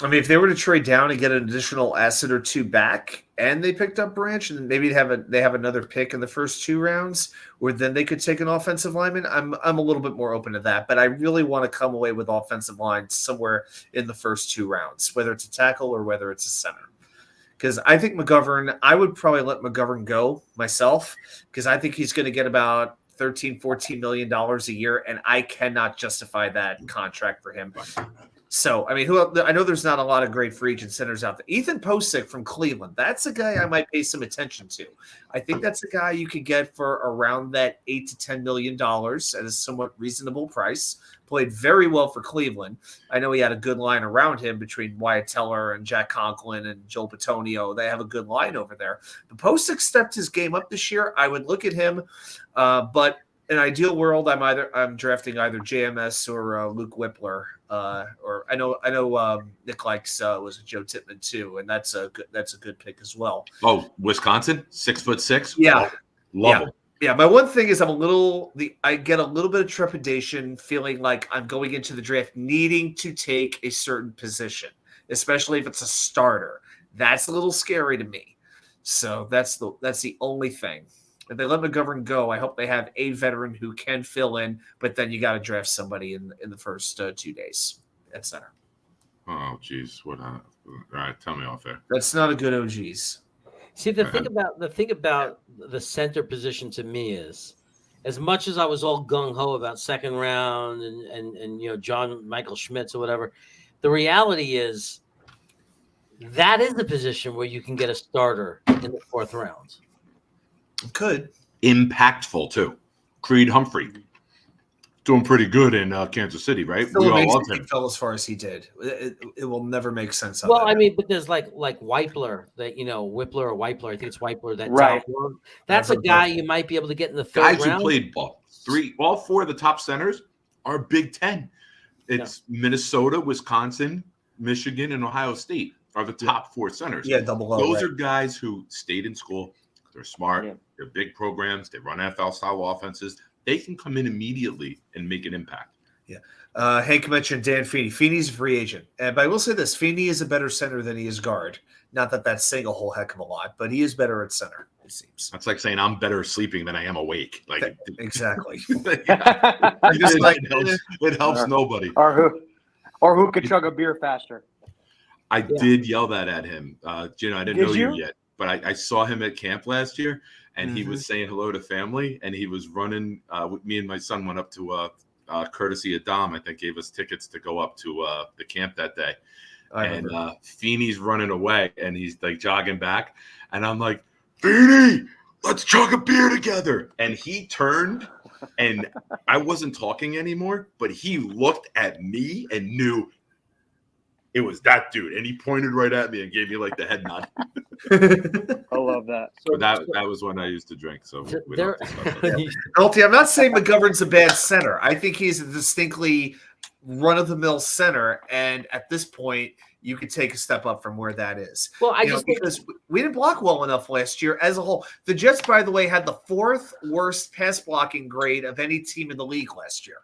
I mean, if they were to trade down and get an additional asset or two back, and they picked up Branch, and maybe they have another pick in the first 2 rounds, where then they could take an offensive lineman, I'm a little bit more open to that. But I really want to come away with offensive line somewhere in the first 2 rounds, whether it's a tackle or whether it's a center. Because I think McGovern, I would probably let McGovern go myself, because I think he's going to get about $13-14 million a year, and I cannot justify that contract for him. So, I mean, I know there's not a lot of great free agent centers out there. Ethan Posick from Cleveland, that's a guy I might pay some attention to. I think that's a guy you could get for around that $8 to $10 million at a somewhat reasonable price. Played very well for Cleveland. I know he had a good line around him between Wyatt Teller and Jack Conklin and Joe Bitonio. They have a good line over there. But Posick stepped his game up this year. I would look at him, but in an ideal world, I'm drafting either JMS or Luke Whippler. Or I know Nick likes was Joe Tippmann too, and that's a good pick as well. Oh, Wisconsin, 6'6". Yeah, love him. Yeah, my one thing is I get a little bit of trepidation feeling like I'm going into the draft needing to take a certain position, especially if it's a starter. That's a little scary to me. So that's the only thing. If they let McGovern go, I hope they have a veteran who can fill in, but then you got to draft somebody in the first 2 days at center. Oh, geez. What? All right, tell me off there. That's not a good OGs. See, the thing about the center position to me is, as much as I was all gung ho about second round and John Michael Schmitz or whatever, the reality is that is the position where you can get a starter in the fourth round. Could. Impactful too. Creed Humphrey doing pretty good in Kansas City, right? Still We all amazing love he him. fell as far as he did. It will never make sense. Well, I mean, but there's like Weipler, that Whippler or Weipler. I think it's Weipler. Right. That's a guy you might be able to get in the third Guys round. who played ball. All four of the top centers are Big Ten. It's Minnesota, Wisconsin, Michigan, and Ohio State are the top four centers. Yeah, double O. Those right. are guys who stayed in school. They're smart. Yeah. They're big programs. They run NFL-style offenses. They can come in immediately and make an impact. Yeah. Hank mentioned Dan Feeney. Feeney's a free agent. But I will say this. Feeney is a better center than he is guard. Not that that's saying a whole heck of a lot, but he is better at center, it seems. That's like saying I'm better sleeping than I am awake. Like Exactly. it helps nobody. or who could chug a beer faster. I did yell that at him. I didn't know you yet, but I saw him at camp last year, and he was saying hello to family, and he was running. With me and my son went up to courtesy of Dom. I think gave us tickets to go up to the camp that day. And Feeney's running away, and he's like jogging back, and I'm like, Feeney, let's chug a beer together. And he turned, and I wasn't talking anymore, but he looked at me and knew it was that dude, and he pointed right at me and gave me like the head nod. I love that. So that was when I used to drink. So we don't discuss that. Ulti, I'm not saying McGovern's a bad center. I think he's a distinctly run-of-the-mill center, and at this point, you could take a step up from where that is. Well, Because we didn't block well enough last year as a whole. The Jets, by the way, had the fourth worst pass blocking grade of any team in the league last year.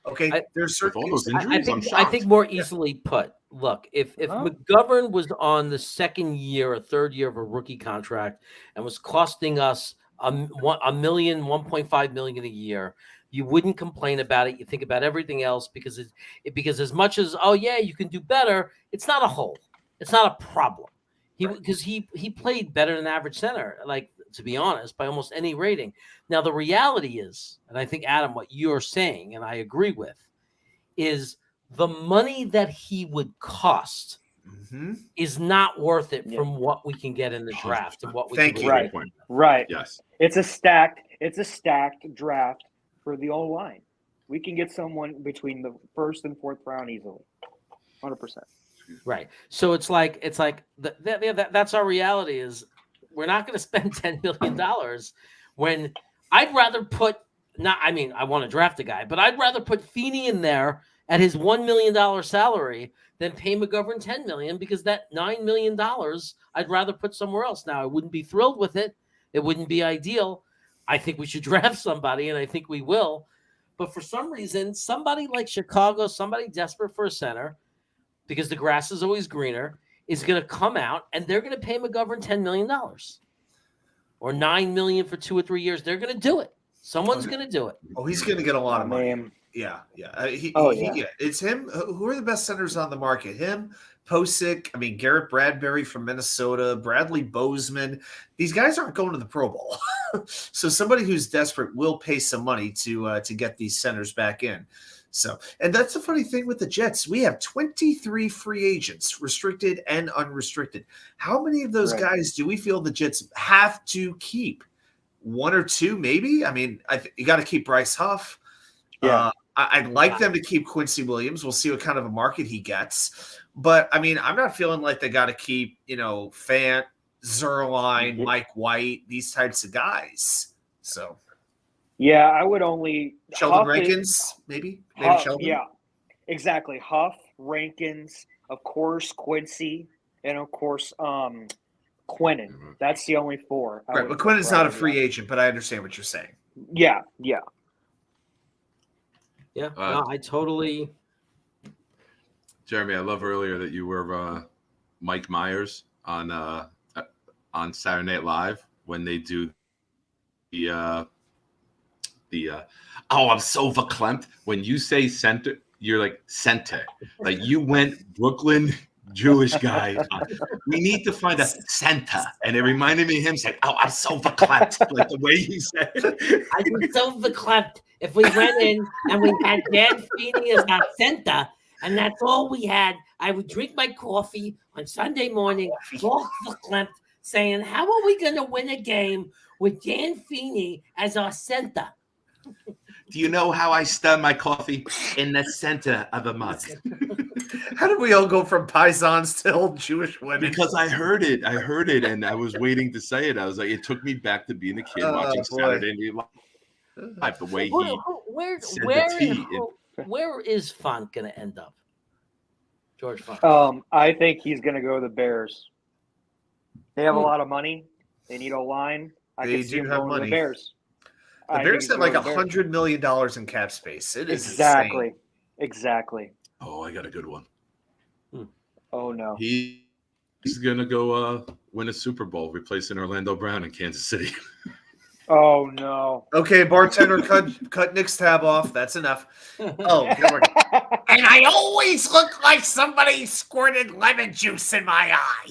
Okay, there's certain all those injuries, I think more easily put. Look, if McGovern was on the second year or third year of a rookie contract and was costing us $1 million, $1.5 million a year, you wouldn't complain about it. You think about everything else because as much as you can do better, it's not a hole. It's not a problem. He played better than average center, like, to be honest, by almost any rating. Now the reality is, and I think Adam, what you're saying, and I agree with, is the money that he would cost is not worth it from what we can get in the draft and what we can get. Right. Yes. It's a stacked draft for the old line. We can get someone between the first and fourth round easily. 100%. Right. So it's like that's our reality is we're not going to spend $10 million when I'd rather put I want to draft a guy, but I'd rather put Feeney in there at his $1 million salary than pay McGovern $10 million, because that $9 million I'd rather put somewhere else. Now I wouldn't be thrilled with it. It wouldn't be ideal. I think we should draft somebody, and I think we will. But for some reason, somebody like Chicago, somebody desperate for a center, because the grass is always greener, is going to come out and they're going to pay McGovern $10 million or $9 million for 2 or 3 years. They're going to do it. Someone's going to do it. Oh, he's going to get a lot of money. Yeah. It's him. Who are the best centers on the market? Him, Posick, Garrett Bradbury from Minnesota, Bradley Bozeman. These guys aren't going to the Pro Bowl. So somebody who's desperate will pay some money to get these centers back in. So, and that's the funny thing with the Jets. We have 23 free agents, restricted and unrestricted. How many of those Right. guys do we feel the Jets have to keep? One or two, maybe? I mean, you got to keep Bryce Huff. Yeah. I'd like them to keep Quincy Williams. We'll see what kind of a market he gets. But, I mean, I'm not feeling like they got to keep, Fant, Zerline, Mike White, these types of guys. So, Yeah, I would only Sheldon Huff Rankins, maybe Huff, Sheldon. yeah, exactly. Huff, Rankins, of course, Quincy, and of course, Quinnen. That's the only four. Right, but Quinnen's not a free agent, but I understand what you're saying. Yeah. Yeah, no, I totally. Jeremy, I love earlier that you were Mike Myers on Saturday Night Live when they do the oh, I'm so verklempt. When you say center, you're like center. Like you went Brooklyn Jewish guy. We need to find a center. And it reminded me of him saying, oh, I'm so verklempt. Like the way he said it. I'm so verklempt. If we went in and we had Dan Feeney as our center, and that's all we had, I would drink my coffee on Sunday morning, all verklempt, saying, how are we going to win a game with Dan Feeney as our center? Do you know how I stir my coffee? In the center of a mug. How did we all go from paisans to old Jewish women? Because I heard it, and I was waiting to say it. I was like, it took me back to being a kid watching Saturday Night Live. The way he said the T. Where is Font going to end up? George Font. I think he's going to go to the Bears. They have a lot of money. They need a line. They do have money. The Bears. The Bears have like $100 million in cap space. It is exactly. Oh, I got a good one. Oh no. He's gonna go win a Super Bowl, replacing Orlando Brown in Kansas City. Oh no. Okay, bartender, cut Nick's tab off. That's enough. Oh, and I always look like somebody squirted lemon juice in my eye.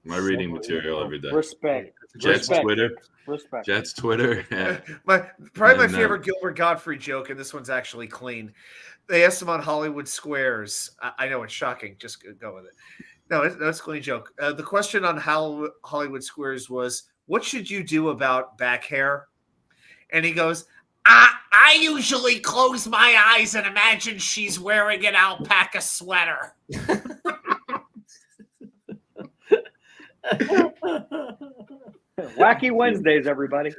My reading material every day. Respect. Jets Twitter. Respect. Jets Twitter. Yeah. My favorite Gilbert Gottfried joke, and this one's actually clean. They asked him on Hollywood Squares. I know it's shocking. Just go with it. No, it's a clean joke. The question on Hollywood Squares was, "What should you do about back hair?" And he goes, "I usually close my eyes and imagine she's wearing an alpaca sweater." Wacky Wednesdays, everybody.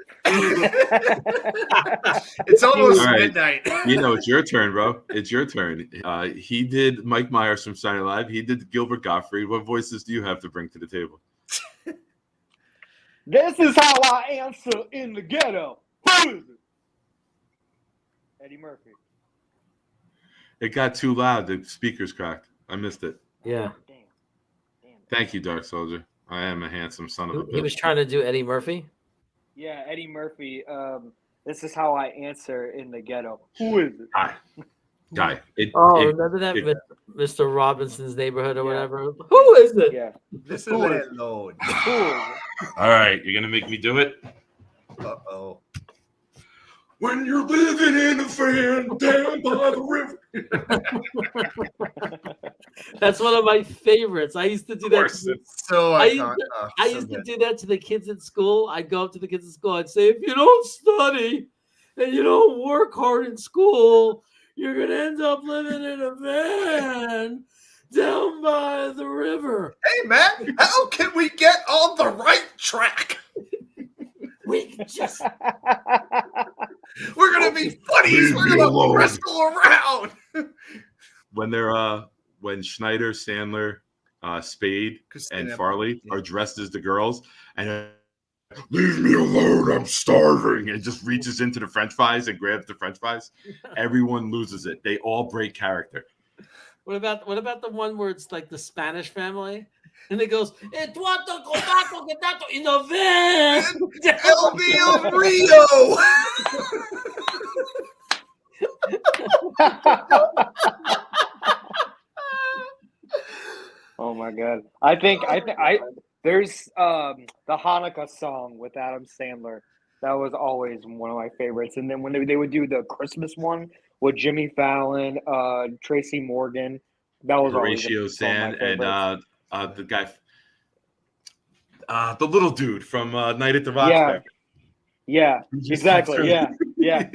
It's almost All right. midnight. It's your turn, bro. It's your turn. He did Mike Myers from Saturday Night Live. He did Gilbert Gottfried. What voices do you have to bring to the table? This is how I answer in the ghetto. Who is it? Eddie Murphy. It got too loud. The speakers cracked. I missed it. Yeah. Damn. Thank you, Dark Soldier. I am a handsome son of a bitch. He was trying to do Eddie Murphy. Yeah, Eddie Murphy. This is how I answer in the ghetto. Who is it? Guy. Remember that with Mr. Robinson's Neighborhood or whatever? Who is it? Yeah. This is landlord. Who is it? All right, you're gonna make me do it. Uh-oh. When you're living in a van down by the river. That's one of my favorites. I used to do that. So I used to do that to the kids at school. I'd go up to the kids at school. I'd say, if you don't study and you don't work hard in school, you're going to end up living in a van down by the river. Hey, man, how can we get on the right track? We just... We're going to be buddies. We're going to wrestle around. When Schneider, Sandler, Spade, and Farley are dressed as the girls, and leave me alone, I'm starving, and just reaches into the French fries and grabs the French fries, everyone loses it. They all break character. What about the one where it's like the Spanish family? And it goes, Eduardo Codato Gedato in a van. El Mio Rio. Oh my god! I think there's the Hanukkah song with Adam Sandler That was always one of my favorites. And then when they would do the Christmas one with Jimmy Fallon, Tracy Morgan, that was always Horatio one of my Sands and favorites. the guy, the little dude from Night at the Yeah, Roxbury. yeah, He just exactly. keeps Yeah, yeah.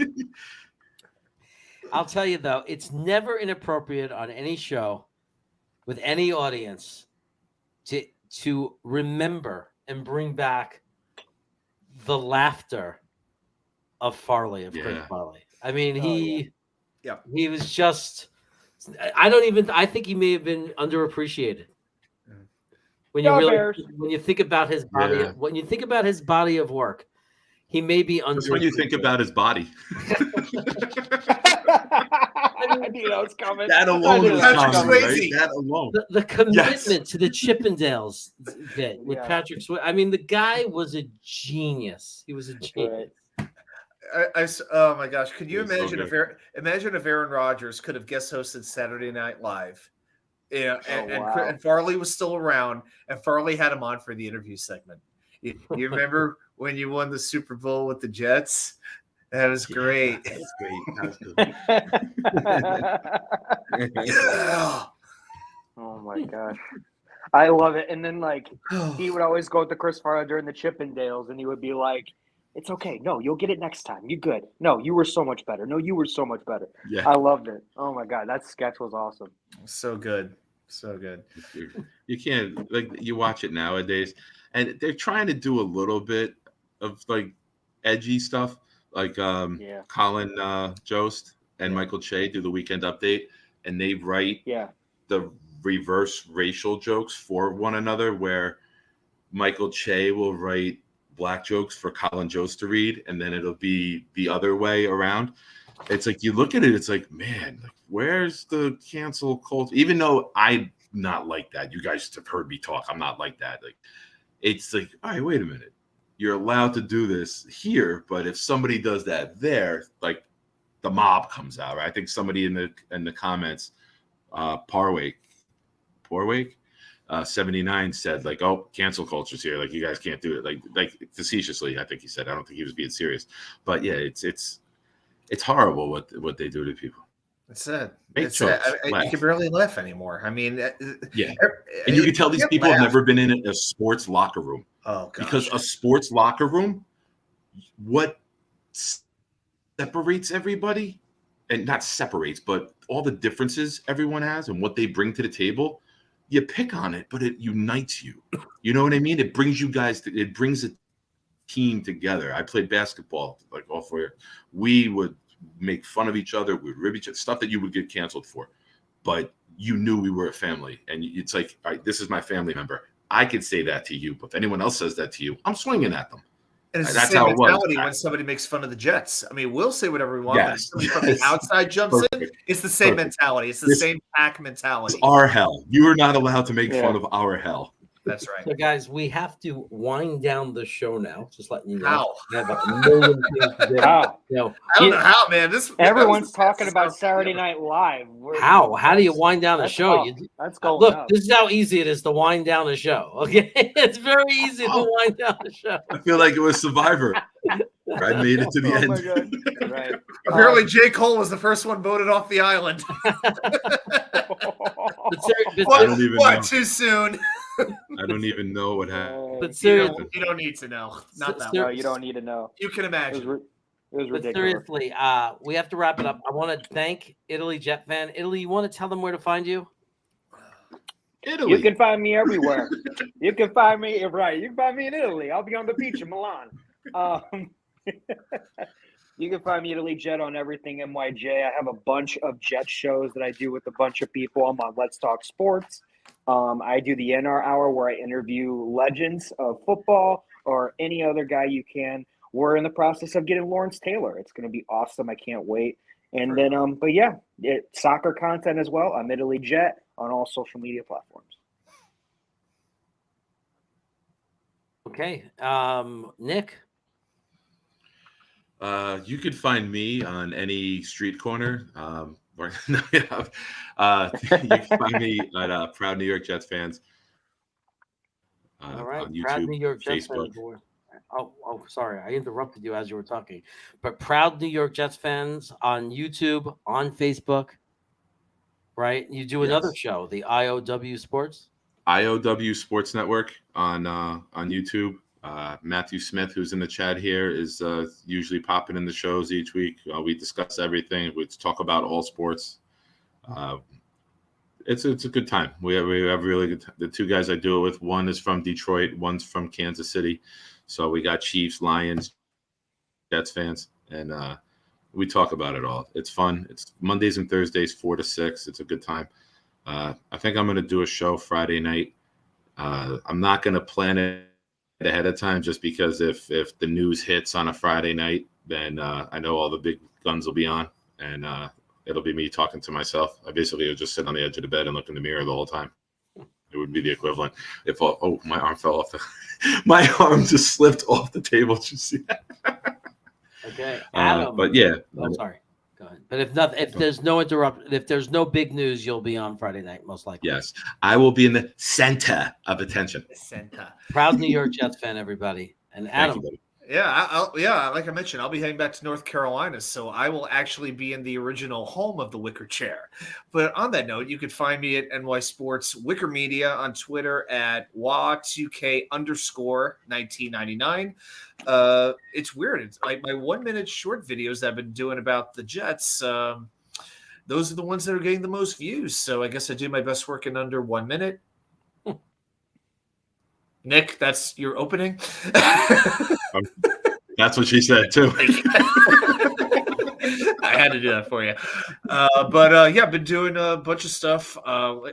I'll tell you though, it's never inappropriate on any show with any audience to remember and bring back the laughter of Farley, of Chris Yeah. Farley. I mean, Yeah. he was just. I think he may have been underappreciated. When you Go really, Bears. when you think about his body, Yeah. when you think about his body of work, he may be Just when you think about his body. I knew that was coming. That I alone knew is that was Patrick comedy, coming. right? Swayze. That alone. the commitment Yes. to the Chippendales bit with Yeah. Patrick Swayze. I mean, the guy was a genius. He was a genius. Oh my gosh! Could you It was so imagine good. imagine if Aaron Rodgers could have guest hosted Saturday Night Live? Yeah, wow. and Farley was still around, and Farley had him on for the interview segment. You remember when you won the Super Bowl with the Jets? That was great. That was great. That was good. Yeah. Oh my gosh. I love it. And then like he would always go with the Chris Farley during the Chippendales and he would be like, it's okay. No, you'll get it next time. You're good. No, you were so much better. No, you were so much better. Yeah. I loved it. Oh my God. That sketch was awesome. So good. So good. You can't, like, you watch it nowadays and they're trying to do a little bit of like edgy stuff, like Yeah. Colin Jost and Michael Che do the Weekend Update, and they write Yeah. the reverse racial jokes for one another, where Michael Che will write black jokes for Colin Jost to read, and then it'll be the other way around. It's like you look at it, it's like, man, like, where's the cancel culture? Even though I'm not like that, you guys have heard me talk. I'm not like that. Like, it's like, all right, wait a minute. You're allowed to do this here, but if somebody does that there, like the mob comes out. Right? I think somebody in the comments, Porwake, 79 said like, oh, cancel culture's here. Like, you guys can't do it. Like facetiously, I think he said. I don't think he was being serious, but yeah, it's horrible what they do to people. It's sad. Make It's sad. jokes, You laugh. can barely laugh anymore. I mean, Yeah, and you can tell these can't people have laugh. never been in a sports locker room. Oh, gosh. Because a sports locker room, what separates everybody, and not separates, but all the differences everyone has and what they bring to the table, you pick on it, but it unites you. You know what I mean? It brings you guys, it brings a team together. I played basketball like all 4 years. We would make fun of each other, we'd rib each other, stuff that you would get canceled for. But you knew we were a family. And it's like, all right, this is my family member. I could say that to you, but if anyone else says that to you, I'm swinging at them. And it's That's the same how it was. mentality when somebody makes fun of the Jets. I mean, we'll say whatever we want, but if Yes. somebody from the outside jumps in, Perfect. it's the same Perfect. mentality. It's the This- same pack It's mentality. our hell. You are not allowed to make Yeah. fun of our hell. That's right. So, guys, we have to wind down the show now. Just letting you know. How? We have a million things to do. Wow. You know, I don't know how, man. Everyone's that was talking the about fastest Saturday ever. Night Live. We're- how? How do you wind down the That's show? up. You, That's going look, up. this is how easy it is to wind down the show. Okay, it's very easy to wind down the show. I feel like it was Survivor. I made it to the Oh end. my God. Right. Apparently, J. Cole was the first one voted off the island. But, ser- I don't even What? know. Too soon? I don't even know what happened. but You seriously, don't need to know. Not that No, one. you don't need to know. You can It was, imagine. it was but ridiculous. seriously, we have to wrap it up. I want to thank Italy Jet Fan. Italy, you want to tell them where to find you? Italy. You can find me everywhere. You can find me right. You can find me in Italy. I'll be on the beach in Milan. You can find me Italy Jet on everything NYJ. I have a bunch of Jet shows that I do with a bunch of people. I'm on Let's Talk Sports. I do the NR Hour where I interview legends of football or any other guy you can. We're in the process of getting Lawrence Taylor. It's going to be awesome. I can't wait. And then, but yeah, soccer content as well. I'm Italy Jet on all social media platforms. Okay, Nick. You could find me on any street corner. You can find me at Proud New York Jets Fans All right, on YouTube, Proud New York Jets Facebook. fan board. Oh, sorry, I interrupted you as you were talking. But proud New York Jets fans on YouTube, on Facebook, right? You do another Yes. show, the IOW Sports. IOW Sports Network on YouTube. Matthew Smith, who's in the chat here, is usually popping in the shows each week. We discuss everything. We talk about all sports. It's a good time. We have really good the two guys I do it with. One is from Detroit, one's from Kansas City. So we got Chiefs, Lions, Jets fans, and we talk about it all. It's fun. It's Mondays and Thursdays, 4 to 6. It's a good time. I think I'm going to do a show Friday night. I'm not going to plan it ahead of time just because if the news hits on a Friday night, then I know all the big guns will be on, and it'll be me talking to myself. I basically will just sit on the edge of the bed and look in the mirror the whole time. It would be the equivalent. If my arm fell off my arm just slipped off the table. Did you see that? Okay, Adam. But yeah, I'm sorry. Go ahead. But if there's no big news, you'll be on Friday night most likely. yes, I will be in the center of attention. Proud New York Jets fan, everybody. And Adam. Thank you, buddy. Yeah, like I mentioned, I'll be heading back to North Carolina, so I will actually be in the original home of the Wicker Chair. But on that note, you can find me at NY Sports Wicker Media on Twitter at WA2K_1999. It's weird. It's like my 1 minute short videos that I've been doing about the Jets. Those are the ones that are getting the most views. So I guess I do my best work in under 1 minute. Nick, that's your opening. That's what she said too. I had to do that for you. But yeah, been doing a bunch of stuff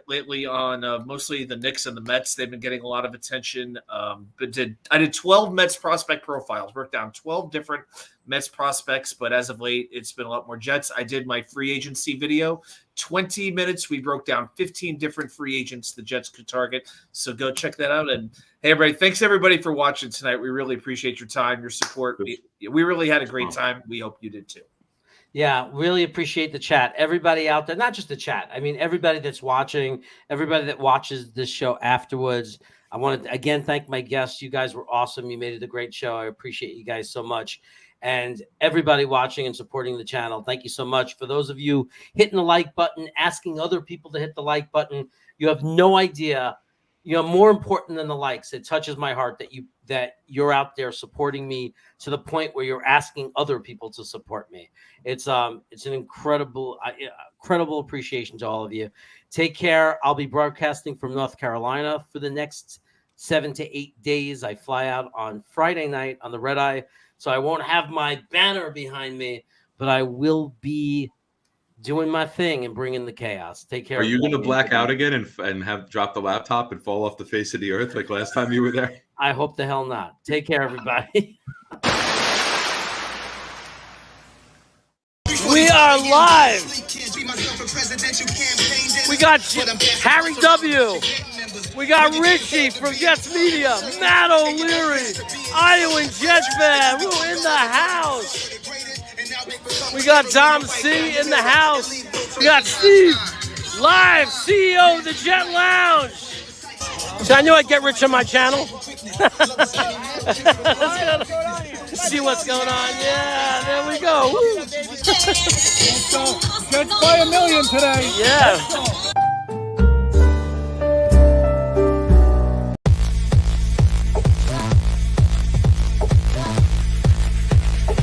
lately on mostly the Knicks and the Mets. They've been getting a lot of attention. I did 12 Mets prospect profiles, worked down 12 different Mets prospects, but as of late, it's been a lot more Jets. I did my free agency video, 20 minutes. We broke down 15 different free agents the Jets could target. So go check that out. And hey, everybody, thanks everybody for watching tonight. We really appreciate your time, your support. We really had a great time. We hope you did too. Yeah, really appreciate the chat. Everybody out there, not just the chat. I mean, everybody that's watching, everybody that watches this show afterwards. I want to, again, thank my guests. You guys were awesome. You made it a great show. I appreciate you guys so much. And everybody watching and supporting the channel, thank you so much. For those of you hitting the like button, asking other people to hit the like button, you have no idea. You know, more important than the likes, it touches my heart that you're out there supporting me to the point where you're asking other people to support me. It's an incredible appreciation to all of you. Take care. I'll be broadcasting from North Carolina for the next 7 to 8 days. I fly out on Friday night on the red eye, so I won't have my banner behind me, but I will be doing my thing and bringing the chaos. Take care. Are you going to black out again and have dropped the laptop and fall off the face of the earth like last time you were there? I hope the hell not. Take care, everybody. We are live. We got Harry W. We got Richie from Jets Media, Matt O'Leary, Iowa Jets fan, we're in the house. We got Dom C in the house. We got Steve, live, CEO of the Jet Lounge. So I knew I'd get rich on my channel. Let's see what's going on. Yeah, there we go. Jets by $1 million today. Yeah.